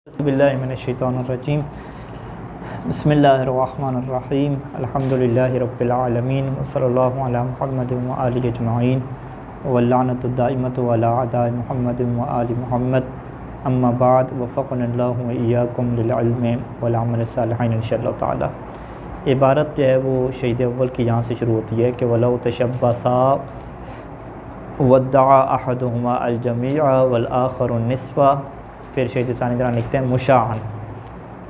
बिस्मिल्लाहिर्रहमानिर्रहीम बिस्मिल्लाहिर्रहमानिर्रहीम अल्हम्दुलिल्लाहि रब्बिल आलमीन वसल्लल्लाहु अला मुहम्मदिन व आलिहि अजमाइन वल्लानतु दाइमतु अला अदाइ मुहम्मदिन व आलि मुहम्मद अम्मा बाद वफ़क़नल्लाहु व इय्याकुम लिल इल्मि वल अमल सालिहीन इंशाअल्लाह ताला। इबारत जो है वो शहीद अव्वल की यहाँ से शुरू होती है कि वलौ तशब्बसा वद्दअ अहदुहुमा अल जमीअ वल आखरु निस्फ़ा। फिर शहीद सानी दरान लिखते हैं मुशाअन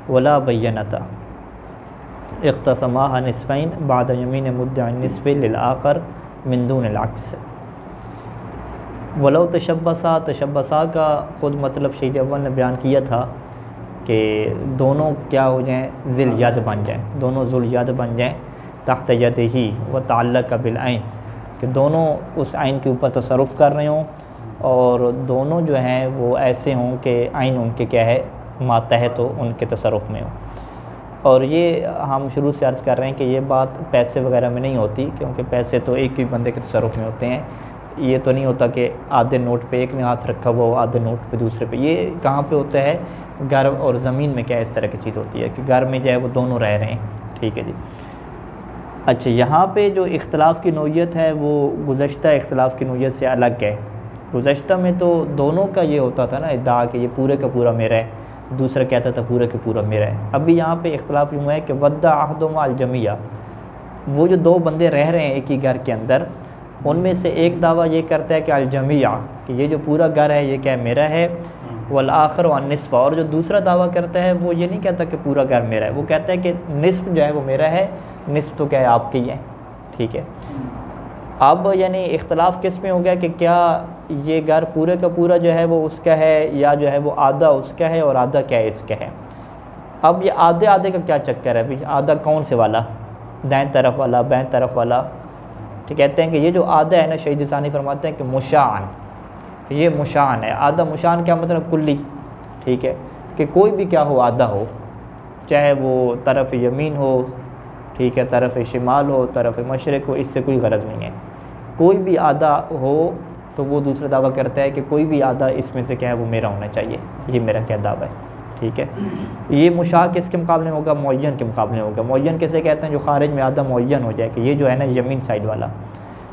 वला बय्यनता इख्तसमाहा निस्फ़ैन बाद यमीन मुद्दअ निस्फ़ लिल आखर मिन दून अल अक्स। वलौ तशब्बसा का ख़ुद मतलब शहीद अव्वल ने बयान किया था कि दोनों क्या हो जाएँ, ज़िल यद बन जाएँ, दोनों ज़ुल यद बन जाएँ तहत यदिही व तअल्लक़ बिल ऐन, कि दोनों उस ऐन के ऊपर तसर्रुफ़ कर रहे हों और दोनों जो हैं वो ऐसे हों कि ऐन उनके क्या है मातहत हो, उनके तसर्रुफ़ में हो। और ये हम शुरू से अर्ज़ कर रहे हैं कि ये बात पैसे वगैरह में नहीं होती, क्योंकि पैसे तो एक ही बंदे के तसर्रुफ़ में होते हैं। ये तो नहीं होता कि आधे नोट पे एक ने हाथ रखा हुआ हो, आधे नोट पे दूसरे पे। ये कहाँ पे होता है, घर और ज़मीन में क्या इस तरह की चीज़ होती है कि घर में जो है वो दोनों रह रहे हैं। ठीक है जी। अच्छा, यहाँ पे जो इख्तलाफ की नौइयत है वो गुज़श्ता इख्तलाफ की नौइयत से अलग है। गुज़श्ता में तो दोनों का ये होता था ना इद्दा कि ये पूरे का पूरा मेरा है, दूसरा कहता था पूरे का पूरा मेरा है। अभी यहाँ पे इख्तलाफ यूँ है कि वद्दा अहदुहुमा अल जमीअ, वो जो दो बंदे रह रहे हैं एक ही घर के अंदर, उनमें से एक दावा ये करता है कि अल जमीअ, कि ये जो पूरा घर है ये क्या मेरा है, वल आखिर अन निस्फ़, और जो दूसरा दावा करता है वो ये नहीं कहता कि पूरा घर मेरा है, वो कहता है कि निस्फ़ जो है वो मेरा है, निस्फ़ तो क्या है आपकी है। ठीक है। अब यानी इख्तलाफ किस में हो गया कि क्या ये घर पूरे का पूरा जो है वो उसका है, या जो है वो आधा उसका है और आधा क्या है इसका है। अब ये आधे आधे का क्या चक्कर है भाई, आधा कौन से वाला, दाएं तरफ वाला बाएं तरफ वाला। तो कहते हैं कि ये जो आधा है ना, शहीद सानी फरमाते हैं कि मुशाअन, ये मुशाअन है। आधा मुशाअन क्या मतलब, कुल्ली। ठीक है, कि कोई भी क्या हो आधा हो, चाहे वो तरफ़ यमीन हो, ठीक है, तरफ़ शिमाल हो, तरफ़ मशरिक़ हो, इससे कोई गरज नहीं है। कोई भी आधा हो तो वो दूसरा दावा करता है कि कोई भी आधा इसमें से क्या है वो मेरा होना चाहिए। ये मेरा क्या दावा है। ठीक है। ये मुशा किसके मुकाबले में होगा, मुअय्यन के मुकाबले में होगा। मुअय्यन किसे कहते हैं, जो खारिज में आधा मुअय्यन हो जाए कि ये जो है ना यमीन साइड वाला,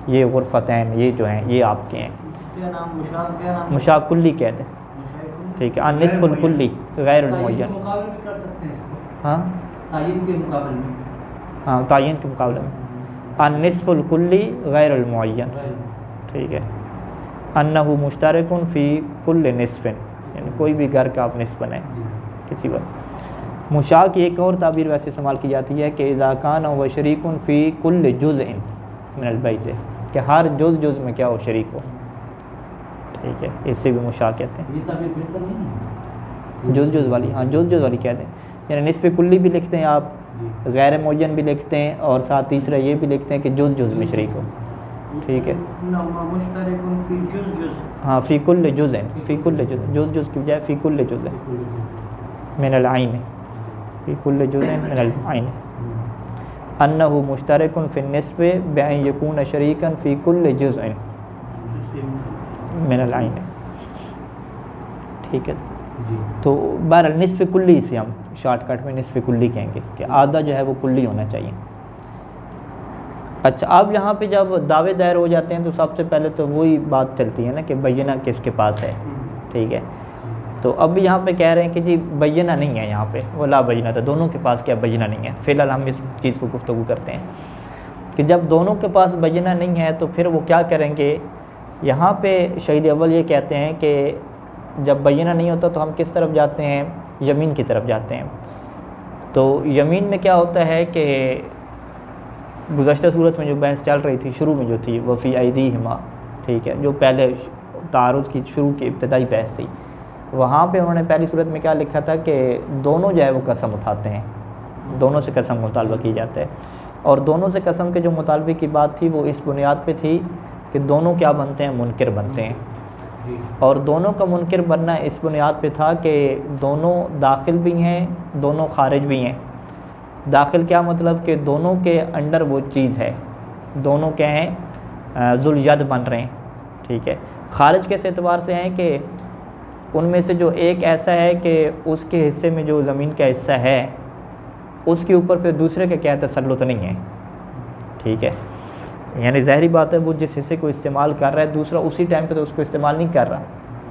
ये गुरफ़तैन, ये जो हैं ये आपके हैं। क्या नाम मुशा, क्या नाम मुशा कुल्ली कहते हैं। ठीक है, अन निस्फ़ुल कुल्ली गैरुल मुअय्यन। मुकाबले में कर सकते हैं इसको। हाँ, तायीन के मुकाबले में। हाँ, तायीन के मुकाबले में अन निस्फ़ुल कुल्ली गैरुल मुअय्यन। ठीक है। अन्नहु मुश्तरकुन फ़ी कुल्ल निस्फ़िन, यानी कोई भी घर का आप निस्फ़ बनाएं किसी वक्त। मुशा की एक और ताबीर वैसे इस्तेमाल की जाती है कि इज़ा कान व शरीकुन फ़ी कुल्ल जुज़इन मिनल बैत, कि हर जुज़ में क्या हो, शरीक हो। ठीक है, इससे भी मुशा कहते हैं। ये ताबीर बेहतर नहीं है, जुज़ वाली, हाँ जुज़ वाली कहते हैं। यानी निस्फ़ कुल्ली भी लिखते हैं आप, गैर मुअय्यन भी लिखते हैं, और साथ तीसरा ये भी लिखते हैं कि जुज़ में शरीक हो। ठीक है। हाँ, फ़ी कुल्ल जुज़इन, फ़ी कुल्ल जुज़, जुज़ की बजाय फ़ी कुल्ल जुज़इन मिनल ऐन, फ़ी कुल्ल जुज़इन मिनल ऐन। अन्नहु मुश्तरकुन फ़ी निस्फ़ बिअन यकून शरीकन फ़ी कुल्ल जुज़इन मिनल ऐन। ठीक है। तो बहरहाल निस्फ़ कुल्ली से हम शॉर्टकट में निस्फ़ कुल्ली कहेंगे कि आधा जो है वो कुल्ली होना चाहिए। अच्छा, अब यहाँ पे जब दावे दायर हो जाते हैं तो सबसे पहले तो वही बात चलती है ना कि बय्यना किसके पास है। ठीक है। तो अब यहाँ पे कह रहे हैं कि जी बय्यना नहीं है यहाँ पे, वला बय्यना था, दोनों के पास क्या बय्यना नहीं है। फ़िलहाल हम इस चीज़ को गुफ्तगू करते हैं कि जब दोनों के पास बय्यना नहीं है तो फिर वो क्या करेंगे। यहाँ पे शहीद अव्वल ये कहते हैं कि जब बय्यना नहीं होता तो हम किस तरफ जाते हैं, यमीन की तरफ जाते हैं। तो यमीन में क्या होता है कि गुज़श्ता सूरत में जो बहस चल रही थी, शुरू में जो थी, वफ़ी ऐदीहिमा, ठीक है, जो पहले तारुज़ की शुरू की इब्तदाई बहस थी, वहाँ पे उन्होंने पहली सूरत में क्या लिखा था कि दोनों जो है वो कसम उठाते हैं, दोनों से कसम मुतालबा की जाता है। और दोनों से कसम के जो मुतालबे की बात थी वो इस बुनियाद पे थी कि दोनों क्या बनते हैं, मुनकिर बनते हैं। और दोनों का मुनकिर बनना इस बुनियाद पे था कि दोनों दाखिल भी हैं, दोनों खारिज भी हैं। दाखिल क्या मतलब कि दोनों के अंडर वो चीज़ है, दोनों क्या हैं, ज़ुल यद बन रहे हैं। ठीक है। खारिज किस एतबार से हैं कि उनमें से जो एक ऐसा है कि उसके हिस्से में जो ज़मीन का हिस्सा है उसके ऊपर फिर दूसरे का क्या तसल्लुत नहीं है, ठीक है। यानी ज़ाहिरी बात है वो जिस हिस्से को इस्तेमाल कर रहा है दूसरा उसी टाइम पे तो उसको इस्तेमाल नहीं कर रहा।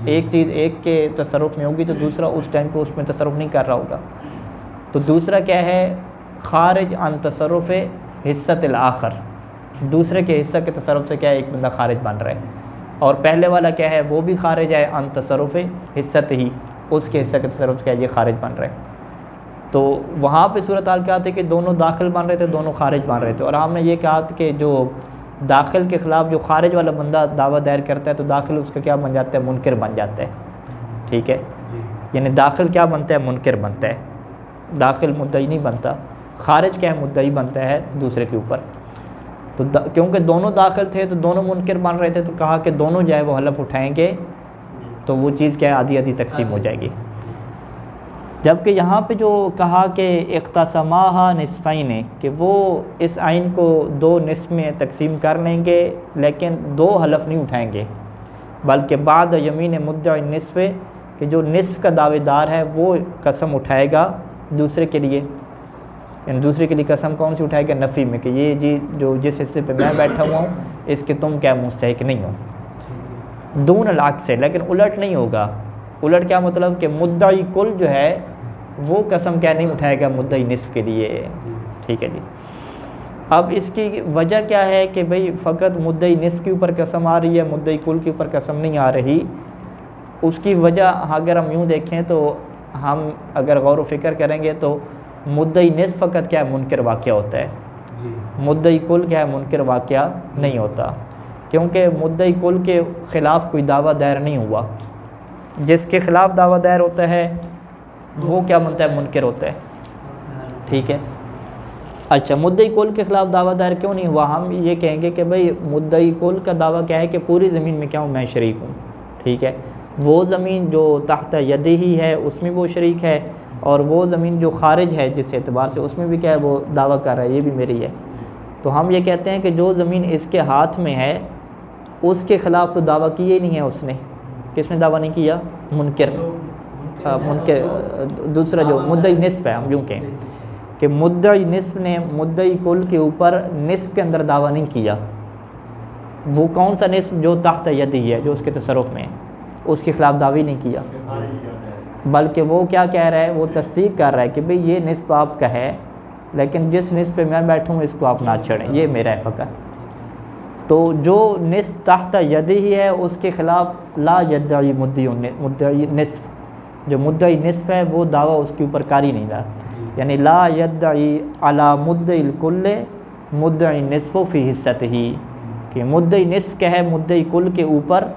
एक चीज़ एक के तसर्रुफ़ में होगी तो दूसरा उस टाइम पे उसमें तसर्रुफ़ नहीं कर रहा होगा। तो दूसरा क्या है, खारिज अन तसर्रुफ़ हिस्सतिल आखर, दूसरे के हिस्सा के तसर्रुफ़ से क्या है एक बंदा खारिज बन रहा है। और पहले वाला क्या है वो भी खारिज है अन तसर्रुफ़ हिस्सत ही, उसके हिस्से के तसर्रुफ़ से क्या है ये खारिज बन रहा है। तो वहाँ पे सूरत हाल क्या थी कि दोनों दाखिल बन रहे थे, दोनों खारिज बन रहे थे। और हमने ये कहा कि जो दाखिल के ख़िलाफ़ जो खारिज वाला बंदा दावा दायर करता है तो दाखिल उसका क्या बन जाता है, मुनकर बन जाता है, ठीक है। यानी दाखिल क्या बनता है, मुनकर बनता है, दाखिल मुद्दई नहीं बनता। खारिज क्या है, मुद्दई बनता है दूसरे के ऊपर। तो क्योंकि दोनों दाखिल थे तो दोनों मुनकर बन रहे थे, तो कहा कि दोनों जो है वो हलफ उठाएंगे तो वो चीज़ क्या है आधी आधी तकसीम हो जाएगी। जबकि यहाँ पे जो कहा कि इख्तसमाहा निस्फ़ैन, कि वो इस आइन को दो निस्फ़ में तकसीम कर लेंगे लेकिन दो हलफ नहीं उठाएंगे, बल्कि बाद यमीन मुद्दा निस्फ़, कि जो निस्फ़ का दावेदार है वो कसम उठाएगा दूसरे के लिए। यानी दूसरे के लिए कसम कौन सी उठाएगा, नफ़ी में, कि ये जी जो जिस हिस्से पे मैं बैठा हुआ हूँ इसके तुम क्या मुस्तहिक नहीं हो। दून लाख से, लेकिन उलट नहीं होगा। उलट क्या मतलब कि मुद्दाई कुल जो है वो कसम क्या नहीं उठाएगा मुद्दाई निस्फ़ के लिए, ठीक है जी। अब इसकी वजह क्या है कि भाई फ़कत मुद्दाई निस्फ़ के ऊपर कसम आ रही है, मुद्दाई कुल के ऊपर कसम नहीं आ रही। उसकी वजह अगर हम यूँ देखें तो हम अगर गौर व फ़िक्र करेंगे तो मुद्दई निस्फ़ फ़कत क्या है, मुनकर वाक़या होता है, मुद्दई कुल क्या है, मुनकर वाक़या नहीं होता। क्योंकि मुद्दई कुल के ख़िलाफ़ कोई दावा दायर नहीं हुआ, जिसके ख़िलाफ़ दावा दायर होता है वो क्या बनता है, मुनकर होता है, ठीक है। अच्छा, मुद्दई कुल के ख़िलाफ़ दावा दायर क्यों नहीं हुआ, हम ये कहेंगे कि भाई मुद्दई कुल का दावा क्या है कि पूरी ज़मीन में क्या हूँ, मैं शरीक हूँ, ठीक है। वो ज़मीन जो तहत यदी ही है उसमें वो शरीक है, और वो ज़मीन जो खारिज है जिस एतबार से उसमें भी क्या है वो दावा कर रहा है ये भी मेरी है। तो हम ये कहते हैं कि जो ज़मीन इसके हाथ में है उसके ख़िलाफ़ तो दावा किया ही नहीं है उसने। किसने दावा नहीं किया, मुनकर। मुनकर दूसरा जो मुद्दई निस्फ़ है, हम यूँ कहें कि मुद्दई निस्फ़ ने मुद्दई कुल के ऊपर निस्फ़ के अंदर दावा नहीं किया। वो कौन सा निस्फ़, जो तहत यदी है, जो उसके तसर्रुफ़ में, उसके ख़िलाफ़ दावी नहीं किया, बल्कि वो क्या कह रहा है, वो तस्दीक कर रहा है कि भाई ये निस्फ़ आपका है लेकिन जिस निस्फ़ पे मैं बैठूँ इसको आप ना छेड़ें, ये मेरा है फ़कत। तो जो निस्फ़ तहत यदी ही है उसके ख़िलाफ़ ला यद्दई मुद्दई निस्फ़, जो मुद्दई निस्फ़ है वो दावा उसके ऊपर कारी नहीं रहा। यानी ला यद्दई अला मुद्दई कुल्ले मुद्दई निस्फ़ फ़ी हिस्सतिही, कि मुद्दई निस्फ़ क्या है, मुद्दई कुल के ऊपर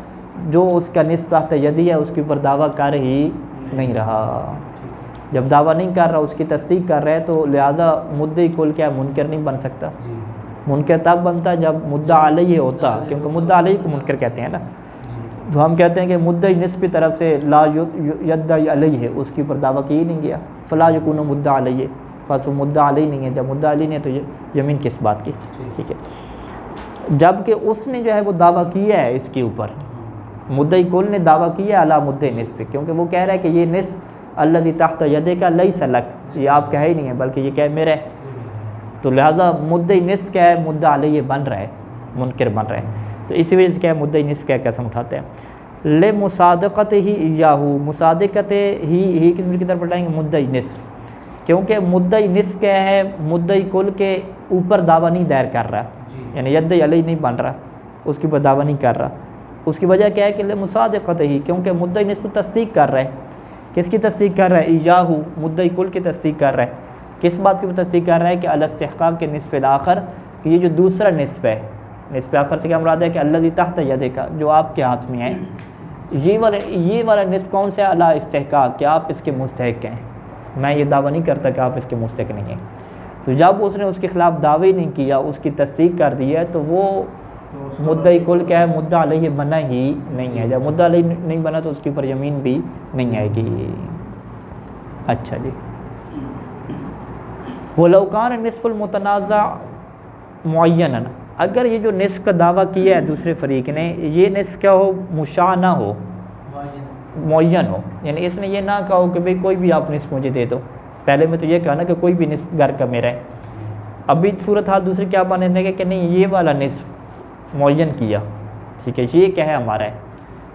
जो उसका निस्फ़ तहत यदी है उसके ऊपर दावा कर ही नहीं रहा। जब दावा नहीं कर रहा उसकी तस्दीक कर रहा है तो लिहाजा मुद्दई कुल क्या मुनकर नहीं बन सकता। मुनकर तब बनता जब मुद्दा अलैहि होता, क्योंकि मुद्दा अलैहि को मुनकर कहते हैं ना। तो हम कहते हैं कि मुद्दई निस्फ़ की तरफ से ला यद्दई अलैहि है उसके ऊपर दावा किया ही नहीं गया, फ़ला यकूनु मुद्दा अलैहि, बस वो मुद्दा अलैहि नहीं है। जब मुद्दा अलैहि नहीं है तो ज़मीन किस बात की, ठीक है। जबकि उसने जो है वो दावा किया है इसके ऊपर, मुद्दई कुल ने दावा किया अला मुद्दई निस्फ़, क्योंकि वो कह रहा है कि ये निस्फ़ अल्लज़ी तहत यदिका लैसा लक, ये आपका है ही नहीं है बल्कि ये क्या है, मेरा है। तो लिहाजा मुद्दई निस्फ़ क्या है, मुद्दा अलैहि बन रहा है, मुनकर बन रहा है। तो इसी वजह से क्या है मुद्दई निस्फ़ क्या कसम उठाते हैं। ले मुसादक़त ही याहू, मुसादक़त ही किस की तरफ पढ़ाएंगे, मुद्दई निस्फ़, क्योंकि मुद्दई निस्फ़ क्या है, मुद्दई कुल के ऊपर दावा नहीं दायर कर रहा, यानी यद्दई अलैहि नहीं बन रहा, उसके ऊपर दावा नहीं कर रहा। उसकी वजह क्या है कि ले मुसादक़त ही, क्योंकि मुद्दई निस्फ़ तस्दीक कर रहा है। किसकी तस्दीक कर रहा है, याहू मुद्दई कुल की तस्दीक कर रहा है। किस बात की तस्दीक कर रहा है कि अल-इस्तिहक़ाक़ के निस्फ़ आखर, कि ये जो दूसरा निस्फ़ है, निस्फ़ आखर से क्या मुराद है कि अल्लज़ी तहत यदिका, जो आपके हाथ में है, ये वाला निस्फ़ कौन सा है, अल-इस्तिहक़ाक़, कि आप इसके मुस्तहिक़ हैं। मैं ये दावा नहीं करता कि आप इसके मुस्तहिक़ नहीं हैं। तो जब उसने उसके ख़िलाफ़ दावे नहीं किया, उसकी तस्दीक कर दी है, तो वो मुद्दई कुल क्या है, मुद्दा अलैहि बना ही नहीं है। जब मुद्दा अलैहि नहीं बना तो उसके ऊपर ज़मीन भी नहीं आएगी। अच्छा जी, वलौकान निस्फ़ुल मुतनाज़ा मुअय्यनन, अगर ये जो निस्फ़ का दावा किया है दूसरे फरीक ने, ये निस्फ़ क्या हो, मुशा ना हो, मुअय्यन हो, यानी इसने ये ना कहा हो कि भाई कोई भी आप निस्फ मुझे दे दो। पहले में तो ये कहा ना कि कोई भी निस्फ घर का मेरा है। अभी सूरत हाल दूसरी क्या मानने लगे कि नहीं ये वाला निस्फ मुअय्यन किया, ठीक है, ये क्या है हमारा है,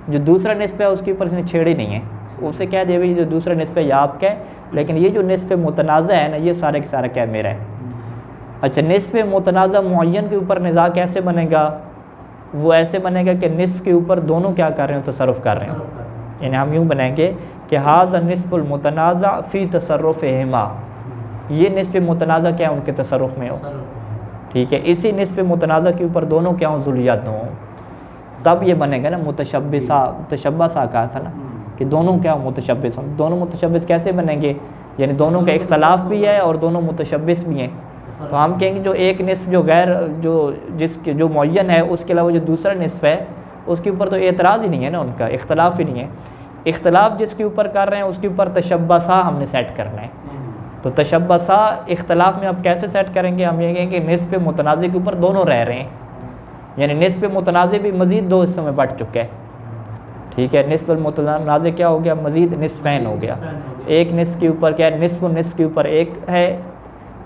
जो दूसरा निस्फ है उसके ऊपर इसने छेड़े नहीं है, उसे कह दे भाई जो दूसरा निस्फ है ये आपका है, लेकिन ये जो निस्फ मुतनाज़ा है ना ये सारे का सारा क्या मेरा है। अच्छा, निस्फ मुतनाज़ा मुअय्यन के ऊपर निज़ा कैसे बनेगा, वो ऐसे बनेगा कि निस्फ के ऊपर दोनों क्या कर रहे हो, तसर्रुफ़ कर रहे हो। यानी हम यूँ बनाएंगे कि हाज़ा निस्फुल मुतनाज़ा फ़ी तसर्रुफ़िहिमा, ये निस्फ मुतनाज़ा क्या उनके तसर्रुफ़ में हो, ठीक है। इसी निस्फ मुतनाज़ा के ऊपर दोनों क्या हो, ज़ुलियत हो, तब ये बनेगा ना मुतशब्बिसा। मुतशब्बिसा कहा था ना कि दोनों क्या मुतशब्बिस हों। दोनों मुतशब्बिस कैसे बनेंगे, यानी दोनों का इख्तलाफ भी है और दोनों मुतशब्बिस भी हैं। तो हम कहेंगे जो एक निस्फ जो गैर जो जिसके जो मुअय्यन है उसके अलावा जो दूसरा निस्फ है उसके ऊपर तो एतराज़ ही नहीं है ना, उनका इख्तलाफ ही नहीं है। इख्तलाफ जिसके ऊपर कर रहे हैं उसके ऊपर तशब्बसा हमने सेट करना है। तो तशब्बसा इख्तलाफ में अब कैसे सेट करेंगे, हम ये कहेंगे निस्फ मुतनाज़े के ऊपर दोनों रह रहे हैं, यानी निस्फ मुतनाज़े भी मज़ीद दो हिस्सों में बट चुका है, ठीक है। निस्फ मुतनाज़े क्या हो गया, मज़ीद निस्फ़ैन हो गया। एक निस्फ के ऊपर क्या है, निस्फ के ऊपर एक है,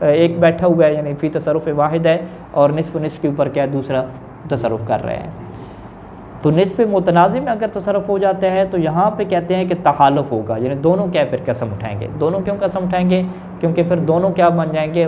एक बैठा हुआ है यानी फ़ी तसर्रुफ़ वाहिद है, और निस्फ के ऊपर क्या है, दूसरा तसर्रुफ़ कर रहे हैं। तो निस्फ मुतनाज़े में अगर तसर्रुफ़ हो जाता है तो यहाँ पे कहते हैं कि तहालुफ़ होगा, यानी दोनों क्या फिर कसम उठाएंगे। दोनों क्यों कसम उठाएंगे, क्योंकि फिर दोनों क्या बन जाएंगे,